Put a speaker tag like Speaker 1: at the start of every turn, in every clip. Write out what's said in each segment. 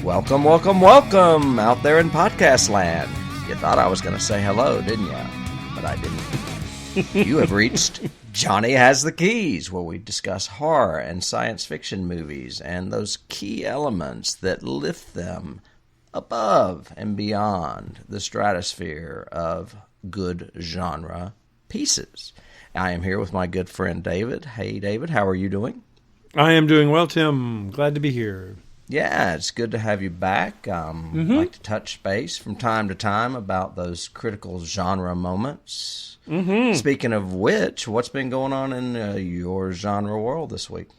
Speaker 1: Welcome, welcome, welcome out there in podcast land. You thought I was going to say hello, didn't you? But I didn't. You have reached Johnny Has the Keys, where we discuss horror and science fiction movies and those key elements that lift them above and beyond the stratosphere of good genre pieces. I am here with my good friend David. Hey, David, how are you doing?
Speaker 2: I am doing well, Tim. Glad to be here.
Speaker 1: Yeah, it's good to have you back. Like to touch base from time to time about those critical genre moments. Speaking of which, what's been going on in your genre world this week?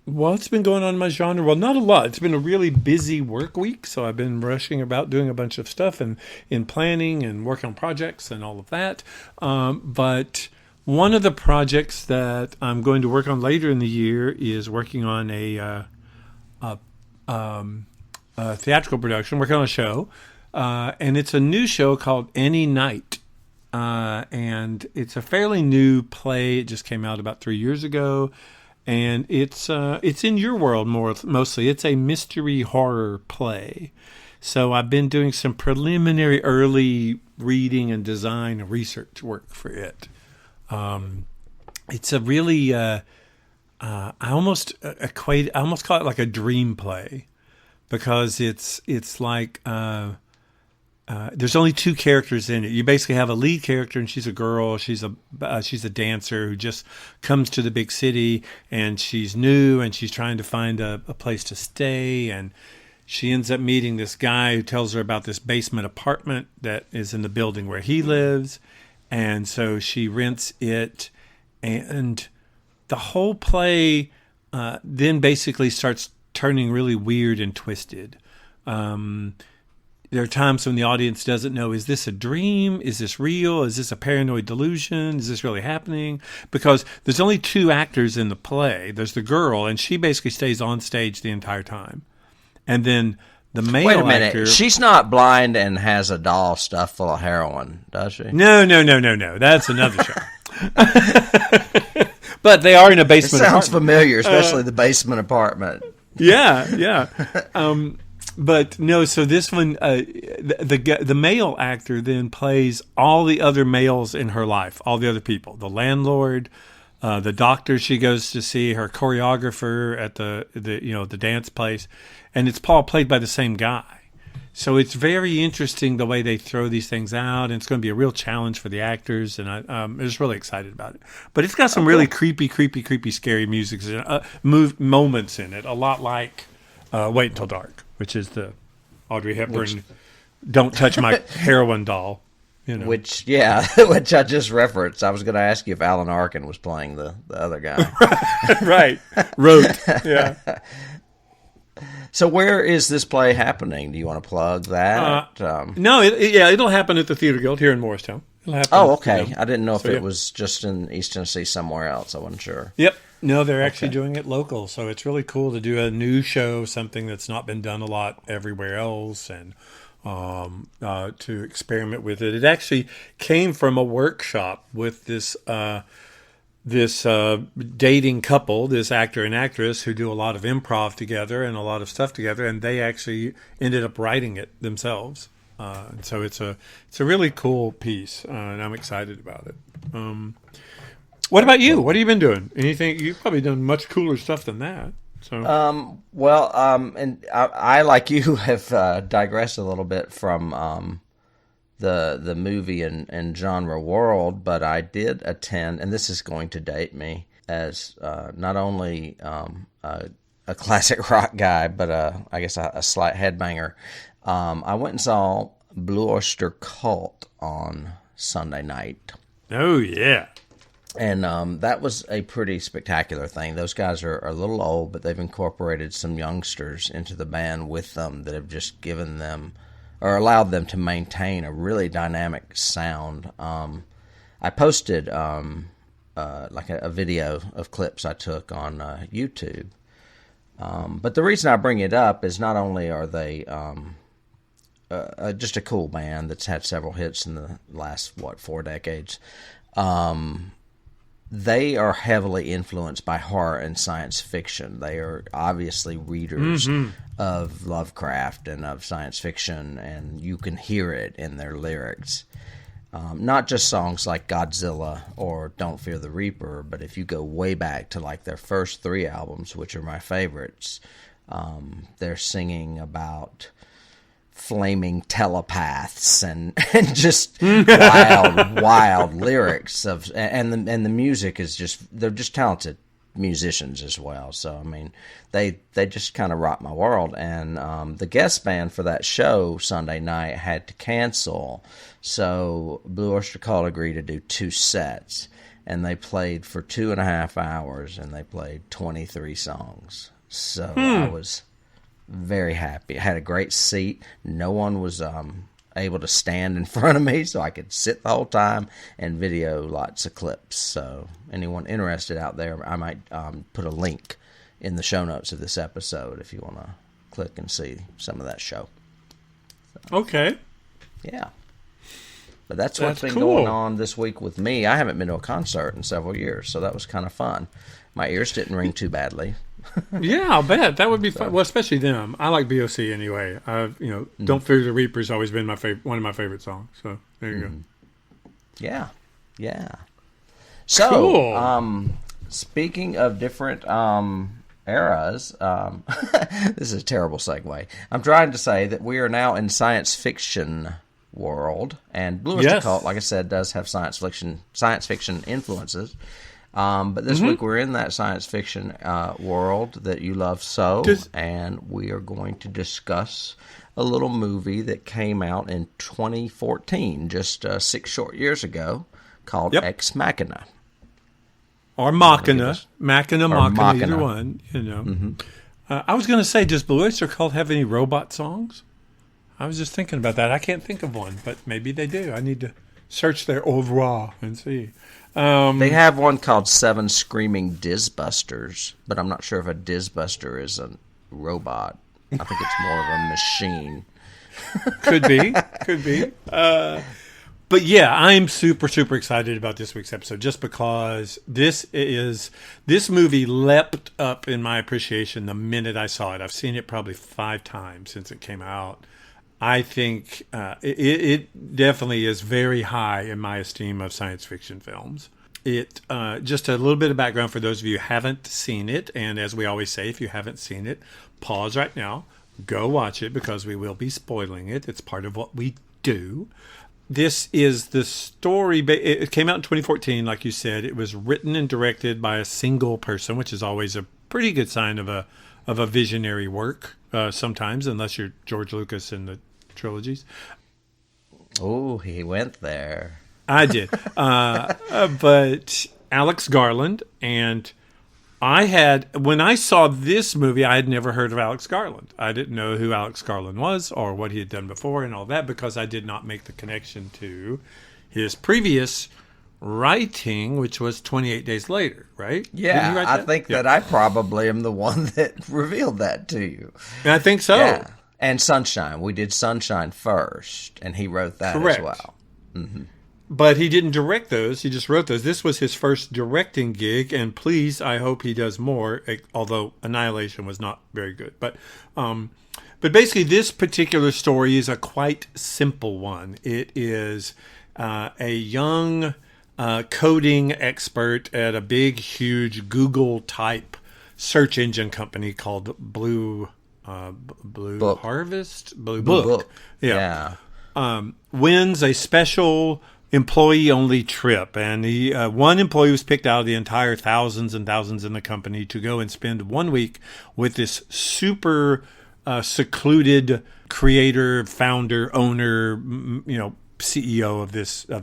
Speaker 2: What's been going on in my genre? Well, not a lot. It's been a really busy work week, so I've been rushing about doing a bunch of stuff and in planning and working on projects and all of that. But one of the projects that I'm going to work on later in the year is working on a theatrical production, working on a show, and it's a new show called Any Night, and it's a fairly new play. It just came out about 3 years ago, and it's in your world mostly. It's a mystery horror play. So I've been doing some preliminary early reading and design and research work for it. It's a really I almost call it like a dream play, because it's like there's only two characters in it. You basically have a lead character, and she's a girl. She's a dancer who just comes to the big city, and she's new, and she's trying to find a place to stay, and she ends up meeting this guy who tells her about this basement apartment that is in the building where he lives, and so she rents it, and the whole play then basically starts turning really weird and twisted. There are times when the audience doesn't know, is this a dream? Is this real? Is this a paranoid delusion? Is this really happening? Because there's only two actors in the play. There's the girl, and she basically stays on stage the entire time. And then the male
Speaker 1: Wait a minute.
Speaker 2: actor...
Speaker 1: She's not blind and has a doll stuffed full of heroin, does she?
Speaker 2: No. That's another show. But they are in a basement apartment.
Speaker 1: Sounds familiar, especially the basement apartment.
Speaker 2: Yeah. But no, so this one, the male actor then plays all the other males in her life, all the other people, the landlord, the doctor she goes to see, her choreographer at the dance place, and it's all played by the same guy. So it's very interesting the way they throw these things out, and it's going to be a real challenge for the actors, and I'm just really excited about it. But it's got some really creepy, scary music, moments in it, a lot like Wait Until Dark, which is the Audrey Hepburn, Don't Touch My Heroin doll. You know. Which
Speaker 1: I just referenced. I was going to ask you if Alan Arkin was playing the other guy.
Speaker 2: Right. Wrote. Yeah.
Speaker 1: So where is this play happening? Do you want to plug that?
Speaker 2: No, it'll happen at the Theater Guild here in Morristown. It'll happen.
Speaker 1: Oh, okay. I didn't know if it was just in East Tennessee somewhere else. I wasn't sure.
Speaker 2: Yep. No, they're actually doing it local, so it's really cool to do a new show, something that's not been done a lot everywhere else, and to experiment with it. It actually came from a workshop with this dating couple, this actor and actress, who do a lot of improv together and a lot of stuff together, and they actually ended up writing it themselves. And so it's a really cool piece, and I'm excited about it. What about you? What have you been doing? Anything? You've probably done much cooler stuff than that. So.
Speaker 1: And I like you have digressed a little bit from the movie and genre world, but I did attend, and this is going to date me as not only a classic rock guy, but I guess a slight headbanger. I went and saw Blue Oyster Cult on Sunday night.
Speaker 2: Oh, yeah.
Speaker 1: And that was a pretty spectacular thing. Those guys are a little old, but they've incorporated some youngsters into the band with them that have just given them, or allowed them to maintain a really dynamic sound. I posted like a video of clips I took on YouTube. But the reason I bring it up is not only are they just a cool band that's had several hits in the last, 4 decades, they are heavily influenced by horror and science fiction. They are obviously readers of Lovecraft and of science fiction, and you can hear it in their lyrics. Not just songs like Godzilla or Don't Fear the Reaper, but if you go way back to like their first 3 albums, which are my favorites, they're singing about flaming telepaths and just wild lyrics and the music is just, they're just talented musicians as well. So I mean, they just kind of rock my world. And the guest band for that show Sunday night had to cancel, so Blue Oyster Cult agreed to do 2 sets, and they played for 2.5 hours, and they played 23 songs. So I was very happy. I had a great seat. No one was able to stand in front of me, so I could sit the whole time and video lots of clips. So anyone interested out there, I might put a link in the show notes of this episode if you want to click and see some of that show. So,
Speaker 2: okay.
Speaker 1: Yeah. But that's what's been
Speaker 2: cool.
Speaker 1: going on this week with me. I haven't been to a concert in several years, so that was kind of fun. My ears didn't ring too badly.
Speaker 2: Yeah, I'll bet that would be fun. Well, especially them. I like BOC anyway. Don't Fear the Reaper's always been one of my favorite songs. So there you go.
Speaker 1: Yeah. So,
Speaker 2: cool.
Speaker 1: Speaking of different eras, this is a terrible segue. I'm trying to say that we are now in science fiction world, and Blue Oyster Cult, like I said, does have science fiction influences. But this week we're in that science fiction world that you love so, and we are going to discuss a little movie that came out in 2014, just 6 short years ago, called Ex Machina.
Speaker 2: Or Machina. Machina, either one. You know. I was going to say, does Blue Oyster Cult have any robot songs? I was just thinking about that. I can't think of one, but maybe they do. I need to search their oeuvre and see.
Speaker 1: They have one called 7 Screaming Dizbusters, but I'm not sure if a Dizbuster is a robot. I think it's more of a machine.
Speaker 2: Could be. But yeah, I'm super, super excited about this week's episode just because this movie leapt up in my appreciation the minute I saw it. I've seen it probably 5 times since it came out. I think it definitely is very high in my esteem of science fiction films. It just a little bit of background for those of you who haven't seen it, and as we always say, if you haven't seen it, pause right now, go watch it because we will be spoiling it. It's part of what we do. This is the story. It came out in 2014, like you said. It was written and directed by a single person, which is always a pretty good sign of a visionary work. Sometimes, unless you're George Lucas in the trilogies.
Speaker 1: Oh, he went there.
Speaker 2: I did. But Alex Garland, and when I saw this movie, I had never heard of Alex Garland. I didn't know who Alex Garland was or what he had done before and all that because I did not make the connection to his previous writing, which was 28 Days Later, right?
Speaker 1: Yeah, I think that I probably am the one that revealed that to you.
Speaker 2: I think so.
Speaker 1: Yeah. And Sunshine. We did Sunshine first, and he wrote that as well. Mm-hmm.
Speaker 2: But he didn't direct those. He just wrote those. This was his first directing gig, and please, I hope he does more, although Annihilation was not very good. But basically, this particular story is a quite simple one. It is a young coding expert at a big, huge Google-type search engine company called Blue
Speaker 1: Book.
Speaker 2: Harvest? Blue
Speaker 1: Book.
Speaker 2: Yeah. Wins a special employee-only trip. And one employee was picked out of the entire thousands and thousands in the company to go and spend 1 week with this super secluded creator, founder, owner, CEO of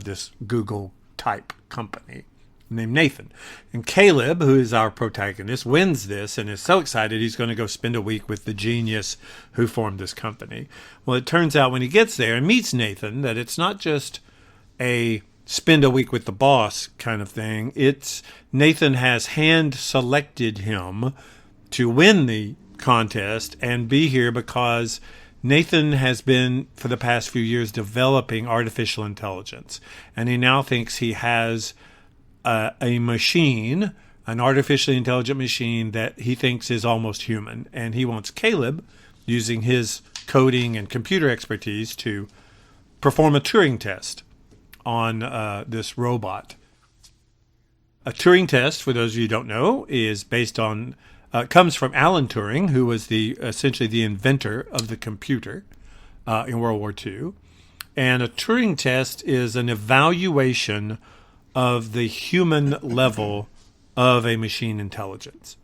Speaker 2: this Google-type company named Nathan. And Caleb, who is our protagonist, wins this and is so excited he's going to go spend a week with the genius who formed this company. Well, it turns out when he gets there and meets Nathan that it's not just a spend a week with the boss kind of thing. It's Nathan has hand-selected him to win the contest and be here because Nathan has been, for the past few years, developing artificial intelligence. And he now thinks he has a machine, an artificially intelligent machine that he thinks is almost human. And he wants Caleb, using his coding and computer expertise, to perform a Turing test on this robot. A Turing test, for those of you who don't know, is based on comes from Alan Turing, who was essentially the inventor of the computer in World War II. And a Turing test is an evaluation of the human level of a machine intelligence.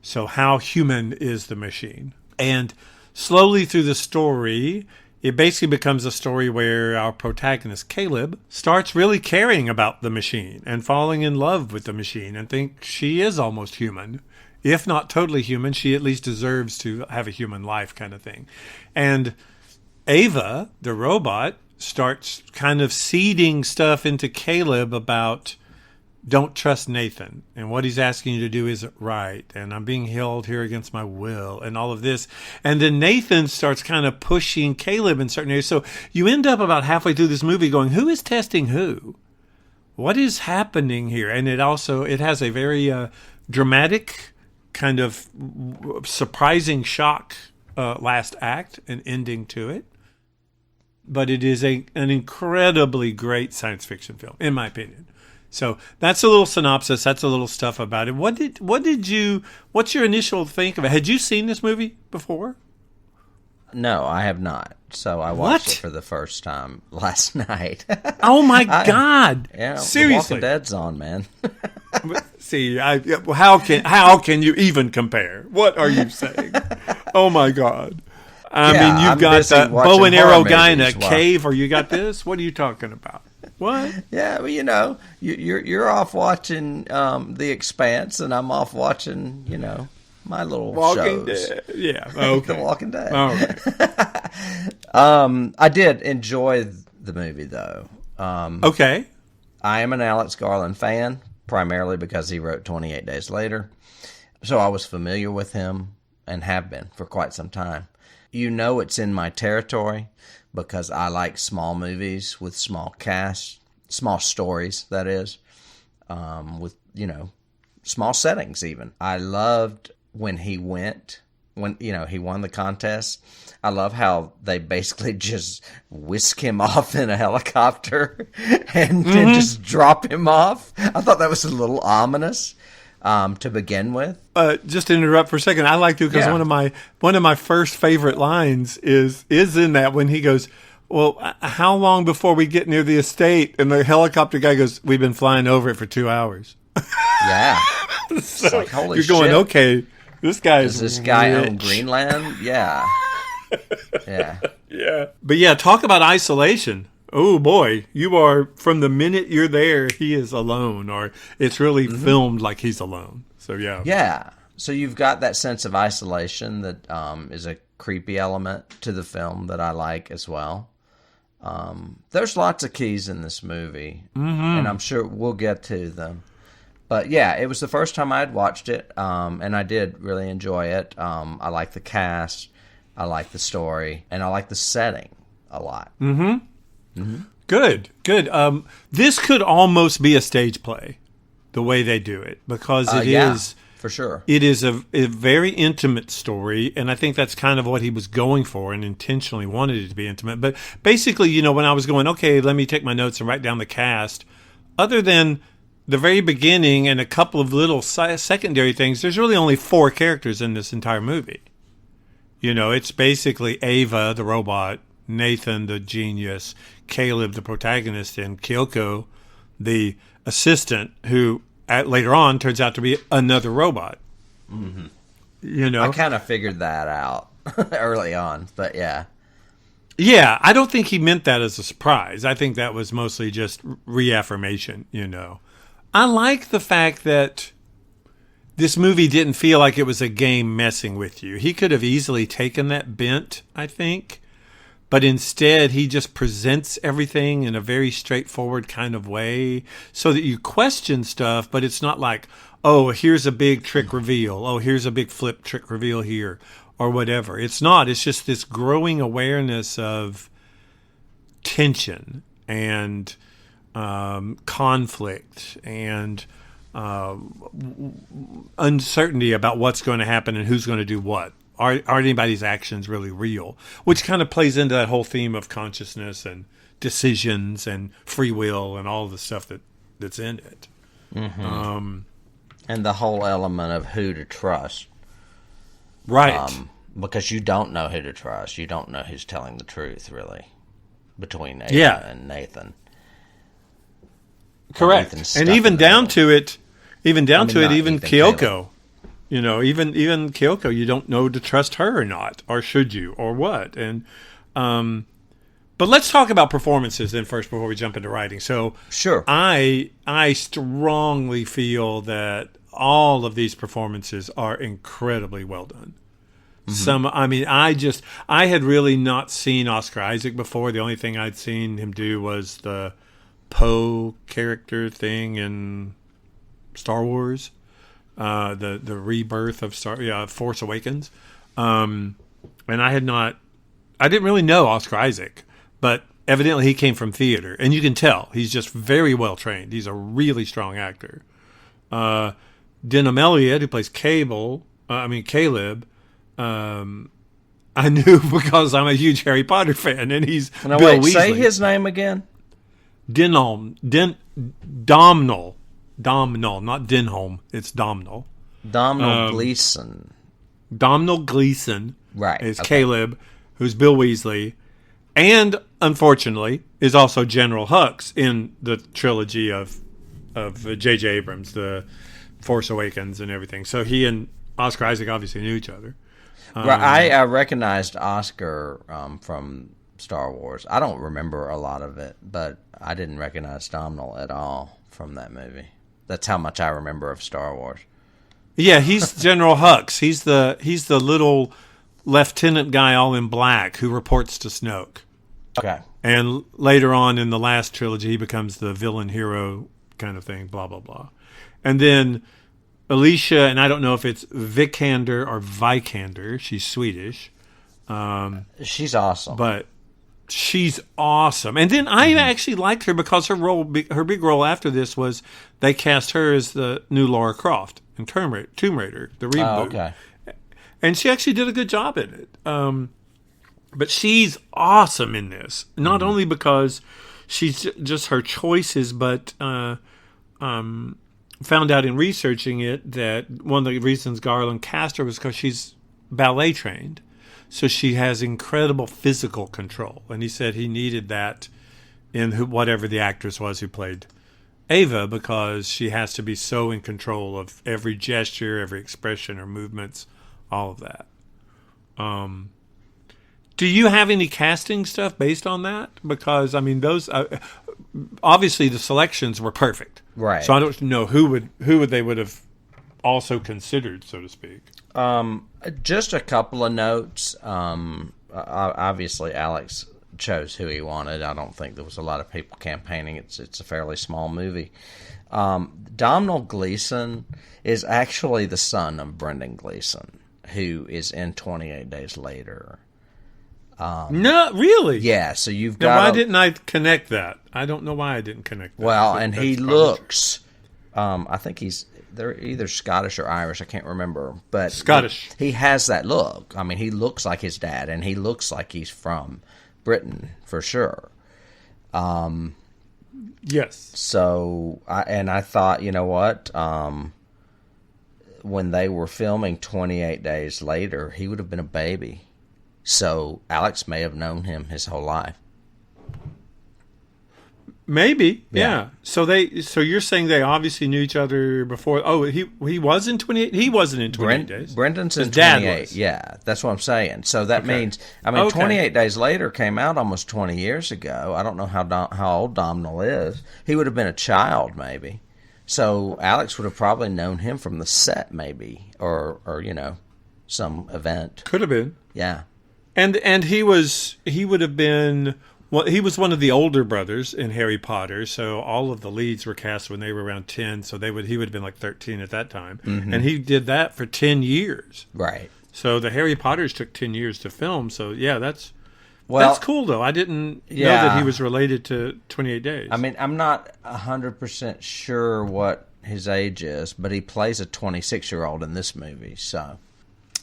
Speaker 2: So how human is the machine? And slowly through the story, it basically becomes a story where our protagonist, Caleb, starts really caring about the machine and falling in love with the machine and think she is almost human. If not totally human, she at least deserves to have a human life, kind of thing. And Ava, the robot, starts kind of seeding stuff into Caleb about don't trust Nathan, and what he's asking you to do isn't right, and I'm being held here against my will, and all of this. And then Nathan starts kind of pushing Caleb in certain areas. So you end up about halfway through this movie going, who is testing who? What is happening here? And it has a very dramatic, kind of surprising shock last act and ending to it. But it is an incredibly great science fiction film, in my opinion. So that's a little synopsis. That's a little stuff about it. What's your initial think of it? Had you seen this movie before?
Speaker 1: No, I have not. So I watched it for the first time last night.
Speaker 2: Oh my God!
Speaker 1: Yeah,
Speaker 2: seriously,
Speaker 1: The Walking Dead's on, man.
Speaker 2: See, how can you even compare? What are you saying? Oh my God! I mean, you've got that bow and arrow guy in a cave, or you got this? What are you talking about? What?
Speaker 1: Yeah, well, you're off watching The Expanse, and I'm off watching, my little
Speaker 2: Walking
Speaker 1: shows.
Speaker 2: Dead. Yeah, okay.
Speaker 1: The Walking Dead.
Speaker 2: All right.
Speaker 1: I did enjoy the movie, though.
Speaker 2: Okay.
Speaker 1: I am an Alex Garland fan, primarily because he wrote 28 Days Later. So I was familiar with him and have been for quite some time. It's in my territory because I like small movies with small casts, small stories, that is, with, small settings even. I loved when he won the contest. I love how they basically just whisk him off in a helicopter and just drop him off. I thought that was a little ominous. To begin with,
Speaker 2: just to interrupt for a second, I like to because one of my first favorite lines is in that when he goes, "Well, how long before we get near the estate?" And the helicopter guy goes, "We've been flying over it for 2 hours."
Speaker 1: Yeah,
Speaker 2: so
Speaker 1: like, holy
Speaker 2: you're
Speaker 1: shit.
Speaker 2: going, okay, this guy
Speaker 1: Does this guy
Speaker 2: rich.
Speaker 1: own Greenland? Yeah, yeah,
Speaker 2: yeah. But yeah, talk about isolation. Oh boy, you are, from the minute you're there, he is alone, or it's really filmed like he's alone. So yeah.
Speaker 1: Yeah. So you've got that sense of isolation that is a creepy element to the film that I like as well. There's lots of keys in this movie, and I'm sure we'll get to them. But yeah, it was the first time I had watched it, and I did really enjoy it. I like the cast, I like the story, and I like the setting a lot.
Speaker 2: Mm-hmm. Good. This could almost be a stage play, the way they do it, because it is
Speaker 1: for sure.
Speaker 2: It is a very intimate story, and I think that's kind of what he was going for, and intentionally wanted it to be intimate. But basically, when I was going, okay, let me take my notes and write down the cast, other than the very beginning and a couple of little secondary things, there's really only 4 characters in this entire movie. It's basically Ava, the robot, Nathan, the genius, Caleb, the protagonist, and Kyoko, the assistant, who later on turns out to be another robot. Mm-hmm.
Speaker 1: I kind of figured that out early on, but yeah.
Speaker 2: Yeah, I don't think he meant that as a surprise. I think that was mostly just reaffirmation, I like the fact that this movie didn't feel like it was a game messing with you. He could have easily taken that bent, I think. But instead, he just presents everything in a very straightforward kind of way so that you question stuff, but it's not like, oh, here's a big trick reveal. Oh, here's a big flip trick reveal here, or whatever. It's not. It's just this growing awareness of tension and conflict and uncertainty about what's going to happen and who's going to do what. Are anybody's actions really real? Which kind of plays into that whole theme of consciousness and decisions and free will and all the stuff that's in it.
Speaker 1: Mm-hmm. And the whole element of who to trust.
Speaker 2: Right.
Speaker 1: Because you don't know who to trust. You don't know who's telling the truth, really, between Ava and Nathan.
Speaker 2: Correct. And even down to it, even Kyoko. You know, even Kyoko, you don't know to trust her or not, or should you, or what. And but let's talk about performances then first before we jump into writing. So
Speaker 1: sure,
Speaker 2: I strongly feel that all of these performances are incredibly well done. Mm-hmm. I had really not seen Oscar Isaac before. The only thing I'd seen him do was the Poe character thing in Star Wars. The rebirth of Force Awakens, and I didn't really know Oscar Isaac, but evidently he came from theater, and you can tell he's just very well trained. He's a really strong actor. Denham Elliott, who plays Caleb, I knew because I'm a huge Harry Potter fan, and he's Bill Weasley.
Speaker 1: Say his name again.
Speaker 2: Domhnall, not Denholm. It's Domhnall.
Speaker 1: Domhnall Gleeson.
Speaker 2: Domhnall Gleeson,
Speaker 1: right?
Speaker 2: Is Caleb, who's Bill Weasley, and unfortunately is also General Hux in the trilogy of J.J. Abrams, the Force Awakens and everything. So he and Oscar Isaac obviously knew each other.
Speaker 1: Right. I recognized Oscar from Star Wars. I don't remember a lot of it, but I didn't recognize Domhnall at all from that movie. That's how much I remember of Star Wars.
Speaker 2: Yeah, he's General Hux. He's the little lieutenant guy all in black who reports to Snoke.
Speaker 1: Okay.
Speaker 2: And later on in the last trilogy, he becomes the villain hero kind of thing, blah, blah, blah. And then Alicia, and I don't know if it's Vikander or Vikander. She's Swedish.
Speaker 1: She's awesome.
Speaker 2: But she's awesome. And then I actually liked her because her big role after this was they cast her as the new Lara Croft in Tomb Raider, the reboot.
Speaker 1: Oh, okay.
Speaker 2: And she actually did a good job in it. But she's awesome in this. Not only because she's just her choices, but found out in researching it that one of the reasons Garland cast her was because she's ballet trained. So she has incredible physical control. And he said he needed that in whatever the actress was who played Ava, because she has to be so in control of every gesture, every expression or movements, all of that. Do you have any casting stuff based on that? Because, I mean, those obviously the selections were perfect.
Speaker 1: Right.
Speaker 2: So I don't know who they would have also considered, so to speak.
Speaker 1: Just a couple of notes. Obviously, Alex chose who he wanted. I don't think there was a lot of people campaigning. It's a fairly small movie. Domhnall Gleeson is actually the son of Brendan Gleeson, who is in 28 Days Later.
Speaker 2: No, really?
Speaker 1: Yeah, so you've
Speaker 2: now,
Speaker 1: got...
Speaker 2: why didn't I connect that? I don't know why I didn't connect that.
Speaker 1: Well, and he looks... I think they're either Scottish or Irish. I can't remember. But
Speaker 2: Scottish.
Speaker 1: He has that look. I mean, he looks like his dad, and he looks like he's from Britain, for sure.
Speaker 2: Yes.
Speaker 1: So, I thought, you know what? When they were filming 28 Days Later, he would have been a baby. So Alex may have known him his whole life.
Speaker 2: Maybe, yeah. So you're saying they obviously knew each other before? Oh, he was in 28. He wasn't in 28 days.
Speaker 1: Brendan's in 28. Yeah, that's what I'm saying. So that means, 28 Days Later came out almost 20 years ago. I don't know how old Domhnall is. He would have been a child, maybe. So Alex would have probably known him from the set, maybe, or some event.
Speaker 2: Could have been.
Speaker 1: Yeah.
Speaker 2: And he would have been, well, he was one of the older brothers in Harry Potter, so all of the leads were cast when they were around 10, so he would have been like 13 at that time. Mm-hmm. And he did that for 10 years.
Speaker 1: Right.
Speaker 2: So the Harry Potters took 10 years to film, so yeah,
Speaker 1: Well,
Speaker 2: that's cool though. I didn't know
Speaker 1: yeah.
Speaker 2: that he was related to 28 Days.
Speaker 1: I mean, I'm not 100% sure what his age is, but he plays a 26-year-old in this movie, so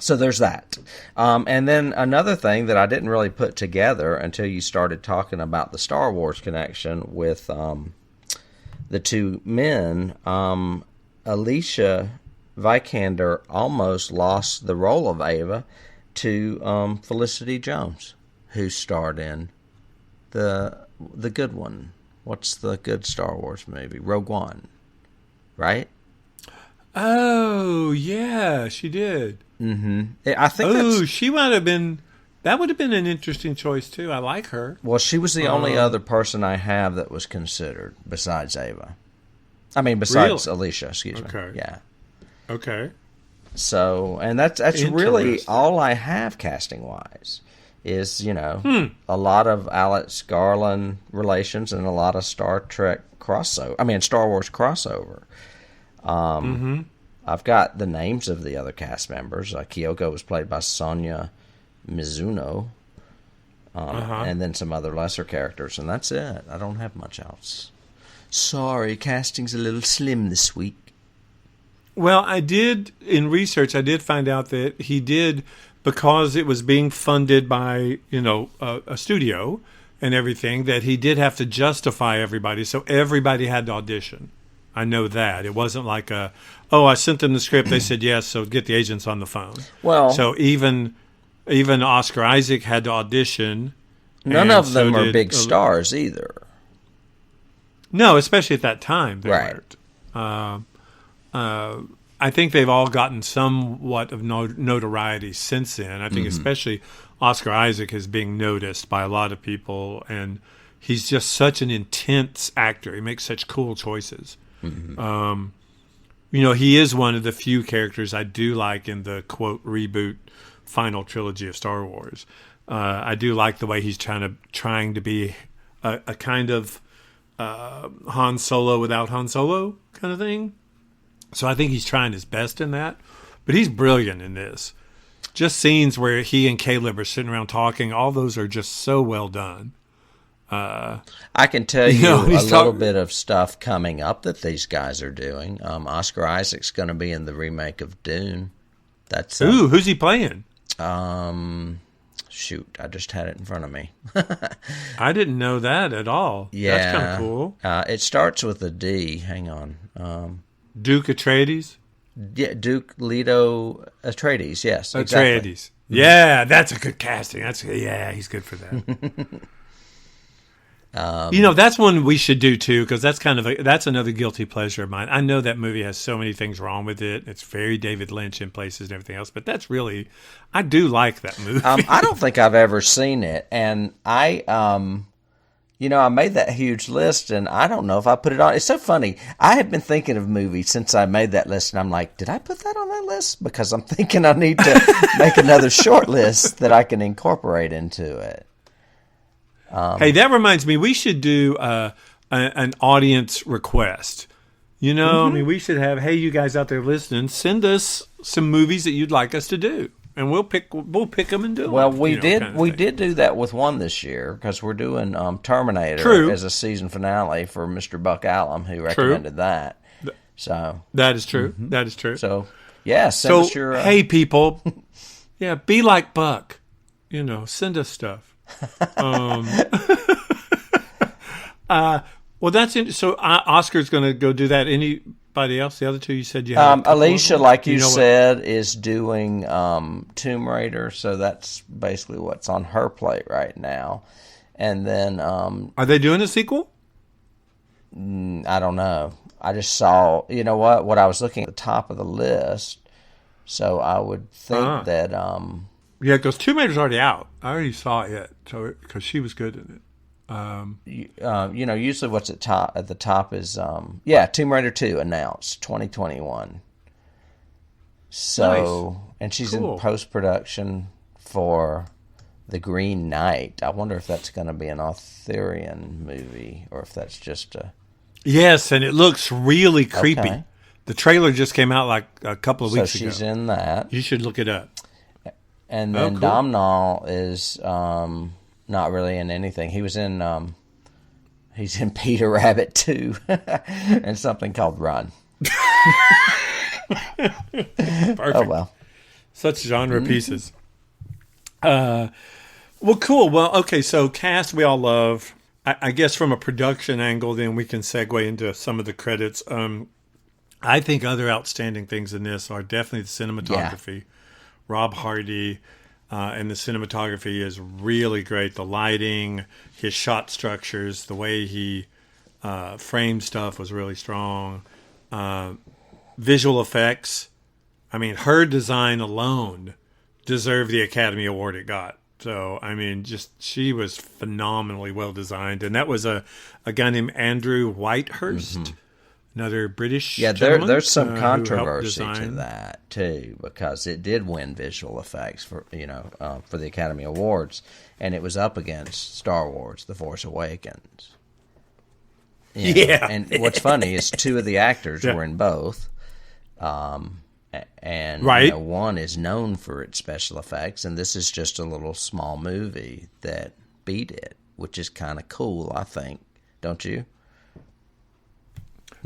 Speaker 1: there's that. And then another thing that I didn't really put together until you started talking about the Star Wars connection with the two men, Alicia Vikander almost lost the role of Ava to Felicity Jones, who starred in the good one. What's the good Star Wars movie? Rogue One, right?
Speaker 2: Oh, yeah, she did.
Speaker 1: Mm-hmm. I think
Speaker 2: she might have been... That would have been an interesting choice, too. I like her.
Speaker 1: Well, she was the only other person I have that was considered besides Ava. I mean, besides Alicia, excuse me. Yeah.
Speaker 2: Okay.
Speaker 1: So, and that's really all I have casting-wise is, a lot of Alex Garland relations and a lot of Star Wars crossover. I've got the names of the other cast members. Kyoko was played by Sonia Mizuno, and then some other lesser characters, and that's it. I don't have much else. Sorry, casting's a little slim this week.
Speaker 2: Well, in research, I did find out that he did, because it was being funded by, a studio and everything, that he did have to justify everybody, so everybody had to audition. I know that. It wasn't like I sent them the script, they said yes, so get the agents on the phone.
Speaker 1: Well,
Speaker 2: so even Oscar Isaac had to audition.
Speaker 1: None of them are big stars either.
Speaker 2: No, especially at that time. They
Speaker 1: right.
Speaker 2: weren't. I think they've all gotten somewhat of notoriety since then. I think especially Oscar Isaac is being noticed by a lot of people, and he's just such an intense actor. He makes such cool choices. He is one of the few characters I do like in the, quote, reboot final trilogy of Star Wars. I do like the way he's trying to be a kind of Han Solo without Han Solo kind of thing. So I think he's trying his best in that. But he's brilliant in this. Just scenes where he and Caleb are sitting around talking, all those are just so well done.
Speaker 1: I can tell you a little bit of stuff coming up that these guys are doing. Oscar Isaac's going to be in the remake of Dune. That's
Speaker 2: who's he playing?
Speaker 1: Shoot, I just had it in front of me.
Speaker 2: I didn't know that at all.
Speaker 1: Yeah,
Speaker 2: that's kind of cool.
Speaker 1: It starts with a D. Hang on.
Speaker 2: Duke Atreides.
Speaker 1: Yeah, Duke Leto Atreides. Yes, exactly.
Speaker 2: Atreides. Yeah, that's a good casting. He's good for that. That's one we should do too, because that's another guilty pleasure of mine. I know that movie has so many things wrong with it. It's very David Lynch in places and everything else, but I do like that movie.
Speaker 1: I don't think I've ever seen it, and I made that huge list, and I don't know if I put it on. It's so funny. I have been thinking of movies since I made that list, and I'm like, did I put that on that list? Because I'm thinking I need to make another short list that I can incorporate into it.
Speaker 2: Hey, that reminds me, we should do an audience request. I mean, we should have, hey, you guys out there listening, send us some movies that you'd like us to do, and we'll pick them and do them.
Speaker 1: Well, we did do that with one this year, because we're doing Terminator as a season finale for Mr. Buck Allen, who recommended that. So
Speaker 2: that is true. That is true.
Speaker 1: So send us your.
Speaker 2: Hey, people, be like Buck. Send us stuff. Well, that's it. So Oscar's going to go do that. Anybody else? The other two you said you had.
Speaker 1: Alicia, like you said, is doing Tomb Raider, so that's basically what's on her plate right now. And then,
Speaker 2: are they doing a sequel?
Speaker 1: I don't know. I just saw. You know what? What I was looking at the top of the list, so I would think that.
Speaker 2: Yeah, because Tomb Raider's already out. I already saw it, because she was good in it.
Speaker 1: Usually what's at the top is Tomb Raider 2 announced 2021. So nice. And she's in post-production for The Green Knight. I wonder if that's going to be an Arthurian movie, or if that's just a...
Speaker 2: Yes, and it looks really creepy. Okay. The trailer just came out like a couple of weeks ago.
Speaker 1: So she's in that.
Speaker 2: You should look it up.
Speaker 1: And then Domhnall is not really in anything. He's in Peter Rabbit 2 and something called Run.
Speaker 2: Perfect.
Speaker 1: Oh, well.
Speaker 2: Such genre pieces. Well, cool. Well, okay, so cast we all love. I guess from a production angle, then we can segue into some of the credits. I think other outstanding things in this are definitely the cinematography. Yeah. Rob Hardy and the cinematography is really great. The lighting, his shot structures, the way he framed stuff was really strong. Visual effects. I mean, her design alone deserved the Academy Award it got. So, I mean, she was phenomenally well designed. And that was a guy named Andrew Whitehurst, another British gentleman.
Speaker 1: There's some controversy to that, too, because it did win visual effects for the Academy Awards. And it was up against Star Wars, The Force Awakens.
Speaker 2: Yeah.
Speaker 1: And what's funny is two of the actors were in both. And
Speaker 2: right.
Speaker 1: One is known for its special effects, and this is just a little small movie that beat it, which is kind of cool, I think. Don't you?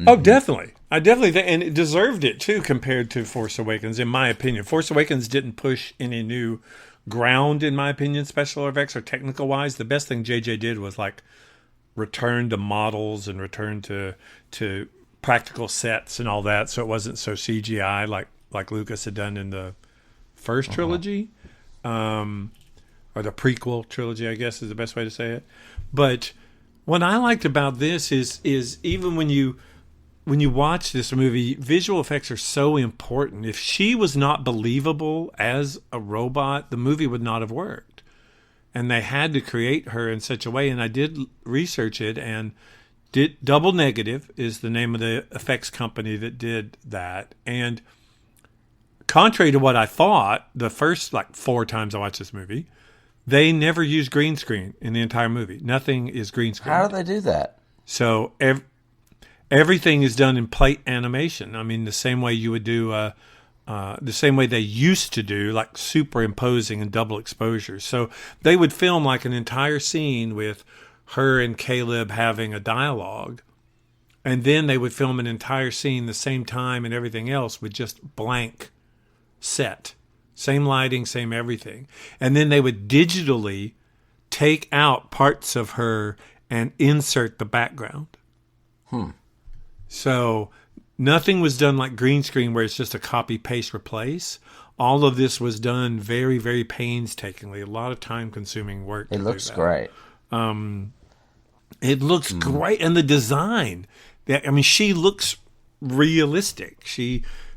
Speaker 2: Oh, definitely. I definitely think, and it deserved it too compared to Force Awakens, in my opinion. Force Awakens didn't push any new ground, in my opinion, special effects or technical wise. The best thing JJ did was like return to models and return to practical sets and all that, so it wasn't so CGI like Lucas had done in the first trilogy, or the prequel trilogy, I guess is the best way to say it. But what I liked about this is even when you watch this movie, visual effects are so important. If she was not believable as a robot, the movie would not have worked. And they had to create her in such a way, and I did research it, and Double Negative is the name of the effects company that did that. And contrary to what I thought, the first 4 times I watched this movie, they never used green screen in the entire movie. Nothing is green screen.
Speaker 1: How do they do that?
Speaker 2: So everything is done in plate animation. I mean, the same way you would do, the same way they used to do, like superimposing and double exposure. So they would film like an entire scene with her and Caleb having a dialogue, and then they would film an entire scene the same time and everything else with just blank set, same lighting, same everything. And then they would digitally take out parts of her and insert the background. So nothing was done like green screen where it's just a copy, paste, replace. All of this was done very, very painstakingly. A lot of time consuming work.
Speaker 1: It looks great.
Speaker 2: It looks great. And the design, she looks realistic.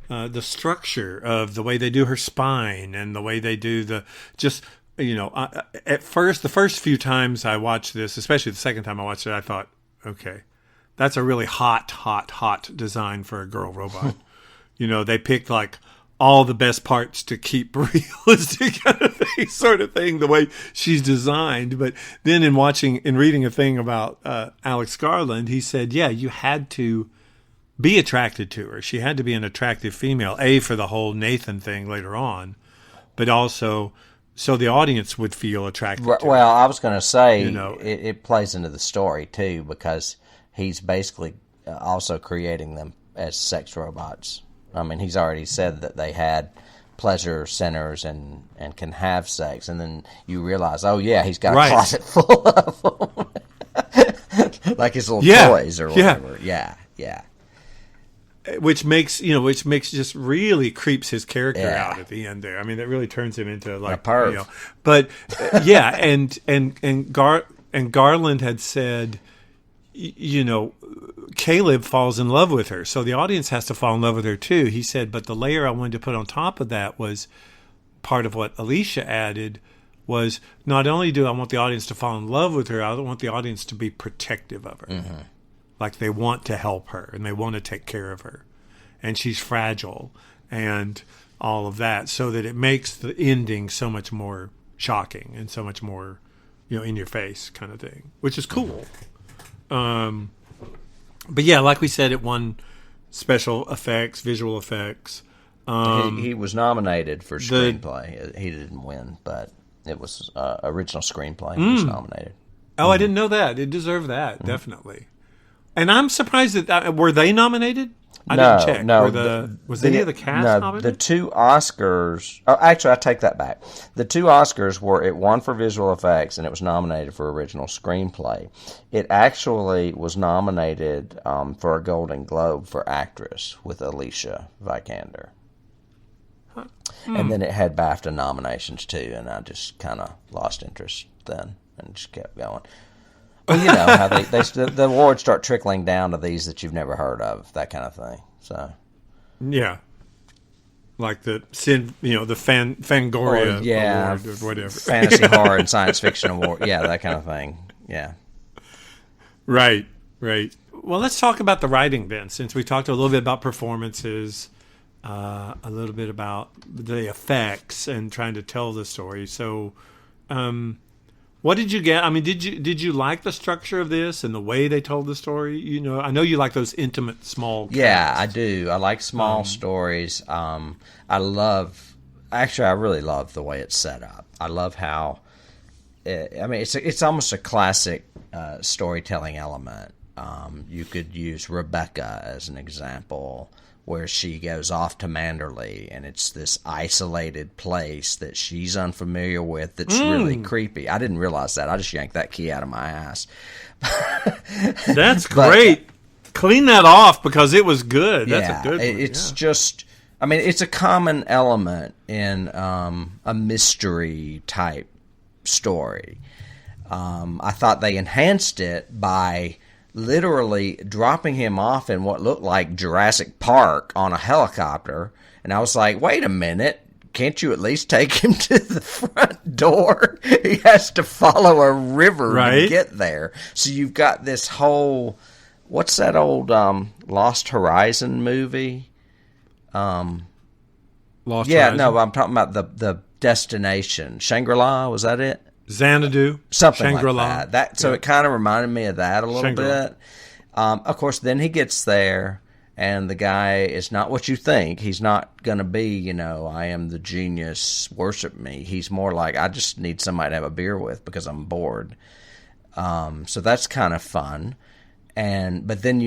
Speaker 2: The structure of the way they do her spine and the way they do at first, the first few times I watched this, especially the second time I watched it, I thought, okay, that's a really hot design for a girl robot. They picked all the best parts to keep realistic sort of thing, the way she's designed. But then in reading a thing about Alex Garland, he said, yeah, you had to be attracted to her. She had to be an attractive female, for the whole Nathan thing later on, but also so the audience would feel attracted to her.
Speaker 1: Well, I was going to say, it plays into the story too, because he's basically also creating them as sex robots. I mean, he's already said that they had pleasure centers and can have sex, and then you realize, oh yeah, he's got a closet full of them, like his little toys or whatever. Yeah.
Speaker 2: Which makes just really creeps his character out at the end there. I mean, that really turns him into a perv. But and Garland had said, Caleb falls in love with her, so the audience has to fall in love with her too. He said, but the layer I wanted to put on top of that was part of what Alicia added was not only do I want the audience to fall in love with her, I want the audience to be protective of her. Mm-hmm. Like they want to help her and they want to take care of her, and she's fragile and all of that, so that it makes the ending so much more shocking and so much more, in your face kind of thing, which is cool. But yeah, like we said, it won special effects, visual effects.
Speaker 1: He was nominated for screenplay. He didn't win, but It was original screenplay was nominated.
Speaker 2: Oh, I didn't know that. It deserved that, definitely. And I'm surprised that were they nominated? I didn't check.
Speaker 1: No.
Speaker 2: Was any of the cast nominated?
Speaker 1: The two Oscars... Oh, actually, I take that back. The two Oscars were... It won for visual effects, and it was nominated for original screenplay. It actually was nominated for a Golden Globe for actress with Alicia Vikander. And then it had BAFTA nominations, too, and I just kind of lost interest then and just kept going. Well, you know how the awards start trickling down to these that you've never heard of, that kind of thing. So,
Speaker 2: yeah, like the Fangoria award or whatever,
Speaker 1: fantasy horror and science fiction award, that kind of thing. Yeah,
Speaker 2: right. Well, let's talk about the writing then, since we talked a little bit about performances, a little bit about the effects, and trying to tell the story. So, what did you get? I mean, did you like the structure of this and the way they told the story? You know, I know you like those intimate, small casts.
Speaker 1: Yeah, I do. I like small stories. I really love the way it's set up. I love how, it's almost a classic storytelling element. You could use Rebecca as an example, where she goes off to Manderley, and it's this isolated place that she's unfamiliar with that's really creepy. I didn't realize that. I just yanked that key out of my ass.
Speaker 2: That's great. Clean that off, because it was good. That's a good one.
Speaker 1: It's just... I mean, it's a common element in a mystery-type story. I thought they enhanced it by... literally dropping him off in what looked like Jurassic Park on a helicopter. And I was like, wait a minute, can't you at least take him to the front door? He has to follow a river to get there. So you've got this whole, what's that old Lost Horizon movie? Lost Horizon? No, I'm talking about the destination. Shangri-La, was that it?
Speaker 2: Xanadu,
Speaker 1: something
Speaker 2: Shangri-La.
Speaker 1: Like that. So it kind of reminded me of that a little bit. Of course, then he gets there, and the guy is not what you think. He's not going to be, I am the genius, worship me. He's more like, I just need somebody to have a beer with because I'm bored. So that's kind of fun. But then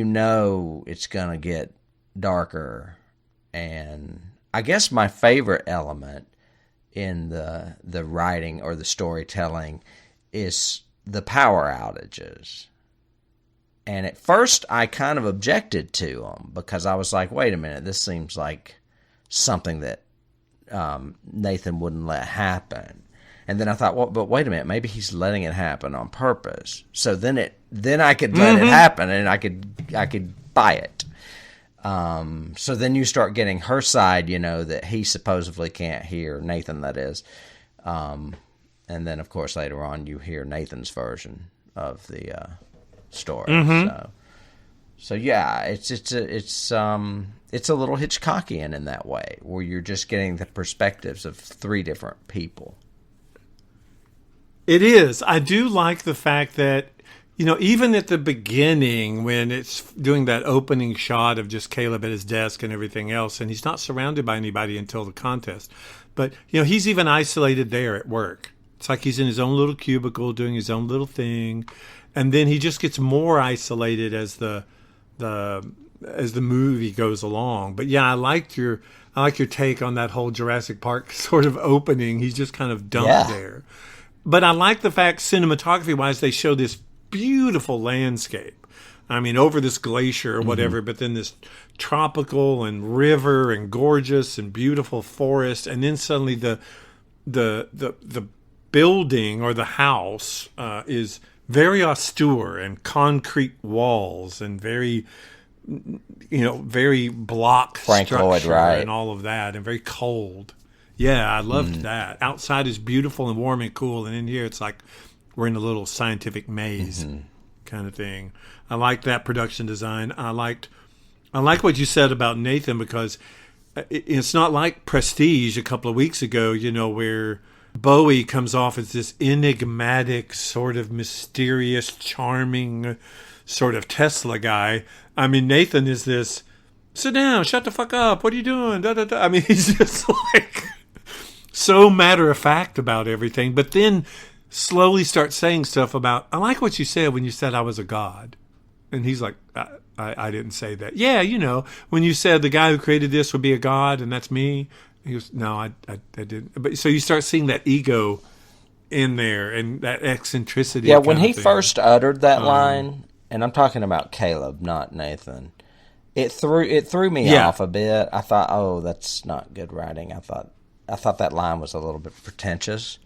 Speaker 1: it's going to get darker. And I guess my favorite element in the writing or the storytelling is the power outages. And at first I kind of objected to them, because I was like, wait a minute, this seems like something that Nathan wouldn't let happen. And then I thought, well, but wait a minute, maybe he's letting it happen on purpose. So then I could let it happen, and I could buy it. So then you start getting her side, that he supposedly can't hear, Nathan, that is. And then, of course, later on you hear Nathan's version of the story. So yeah, it's a little Hitchcockian in that way, where you're just getting the perspectives of three different people.
Speaker 2: It is. I do like the fact that, even at the beginning, when it's doing that opening shot of just Caleb at his desk and everything else, and he's not surrounded by anybody until the contest, but, he's even isolated there at work. It's like he's in his own little cubicle doing his own little thing, and then he just gets more isolated as the movie goes along. But yeah, I like your take on that whole Jurassic Park sort of opening. He's just kind of dumped there. But I like the fact, cinematography-wise, they show this beautiful landscape. I mean, over this glacier or whatever, but then this tropical and river and gorgeous and beautiful forest, and then suddenly the building or the house is very austere, and concrete walls, and very, very block
Speaker 1: Frank
Speaker 2: structure
Speaker 1: Lloyd Wright.
Speaker 2: And all of that, and very cold. Yeah, I loved that. Outside is beautiful and warm and cool, and in here it's like we're in a little scientific maze kind of thing. I like that production design. I like what you said about Nathan, because it's not like Prestige a couple of weeks ago, where Bowie comes off as this enigmatic, sort of mysterious, charming sort of Tesla guy. I mean, Nathan is this, sit down, shut the fuck up, what are you doing? Da, da, da. I mean, he's just like so matter of fact about everything, but then slowly starts saying stuff about, I like what you said when you said I was a god. And he's like, I didn't say that. Yeah, when you said the guy who created this would be a god and that's me. He goes, no, I didn't. But so you start seeing that ego in there and that eccentricity.
Speaker 1: Yeah, when he first uttered that line, and I'm talking about Caleb, not Nathan, it threw me off a bit. I thought, oh, that's not good writing. I thought that line was a little bit pretentious.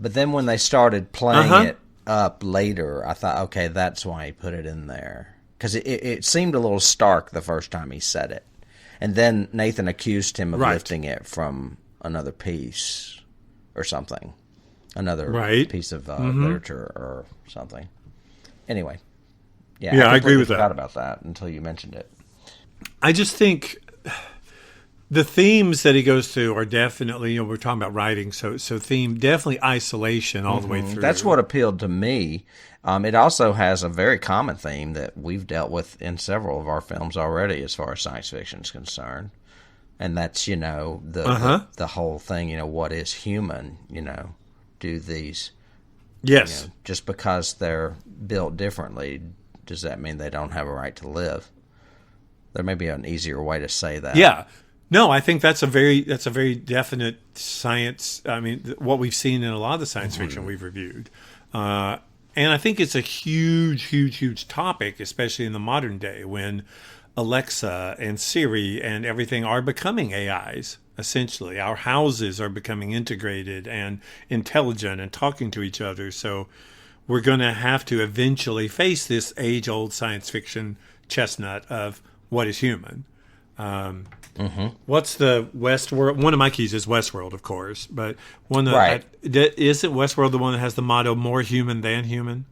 Speaker 1: But then when they started playing it up later, I thought, okay, that's why he put it in there. Because it seemed a little stark the first time he said it. And then Nathan accused him of lifting it from another piece or something. Another piece of literature or something. Anyway. Yeah,
Speaker 2: I agree with that.
Speaker 1: I forgot about that until you mentioned it.
Speaker 2: I just think the themes that he goes through are definitely, we're talking about writing, so theme, definitely isolation all the way through.
Speaker 1: That's what appealed to me. It also has a very common theme that we've dealt with in several of our films already as far as science fiction is concerned. And that's, the whole thing, what is human, do these...
Speaker 2: Yes.
Speaker 1: Just because they're built differently, does that mean they don't have a right to live? There may be an easier way to say that.
Speaker 2: Yeah. No, I think that's a very definite science. I mean, what we've seen in a lot of the science fiction we've reviewed. And I think it's a huge, huge, huge topic, especially in the modern day when Alexa and Siri and everything are becoming AIs, essentially. Our houses are becoming integrated and intelligent and talking to each other. So we're going to have to eventually face this age-old science fiction chestnut of what is human. What's the Westworld? One of my keys is Westworld, of course, but isn't Westworld the one that has the motto "more human than human"?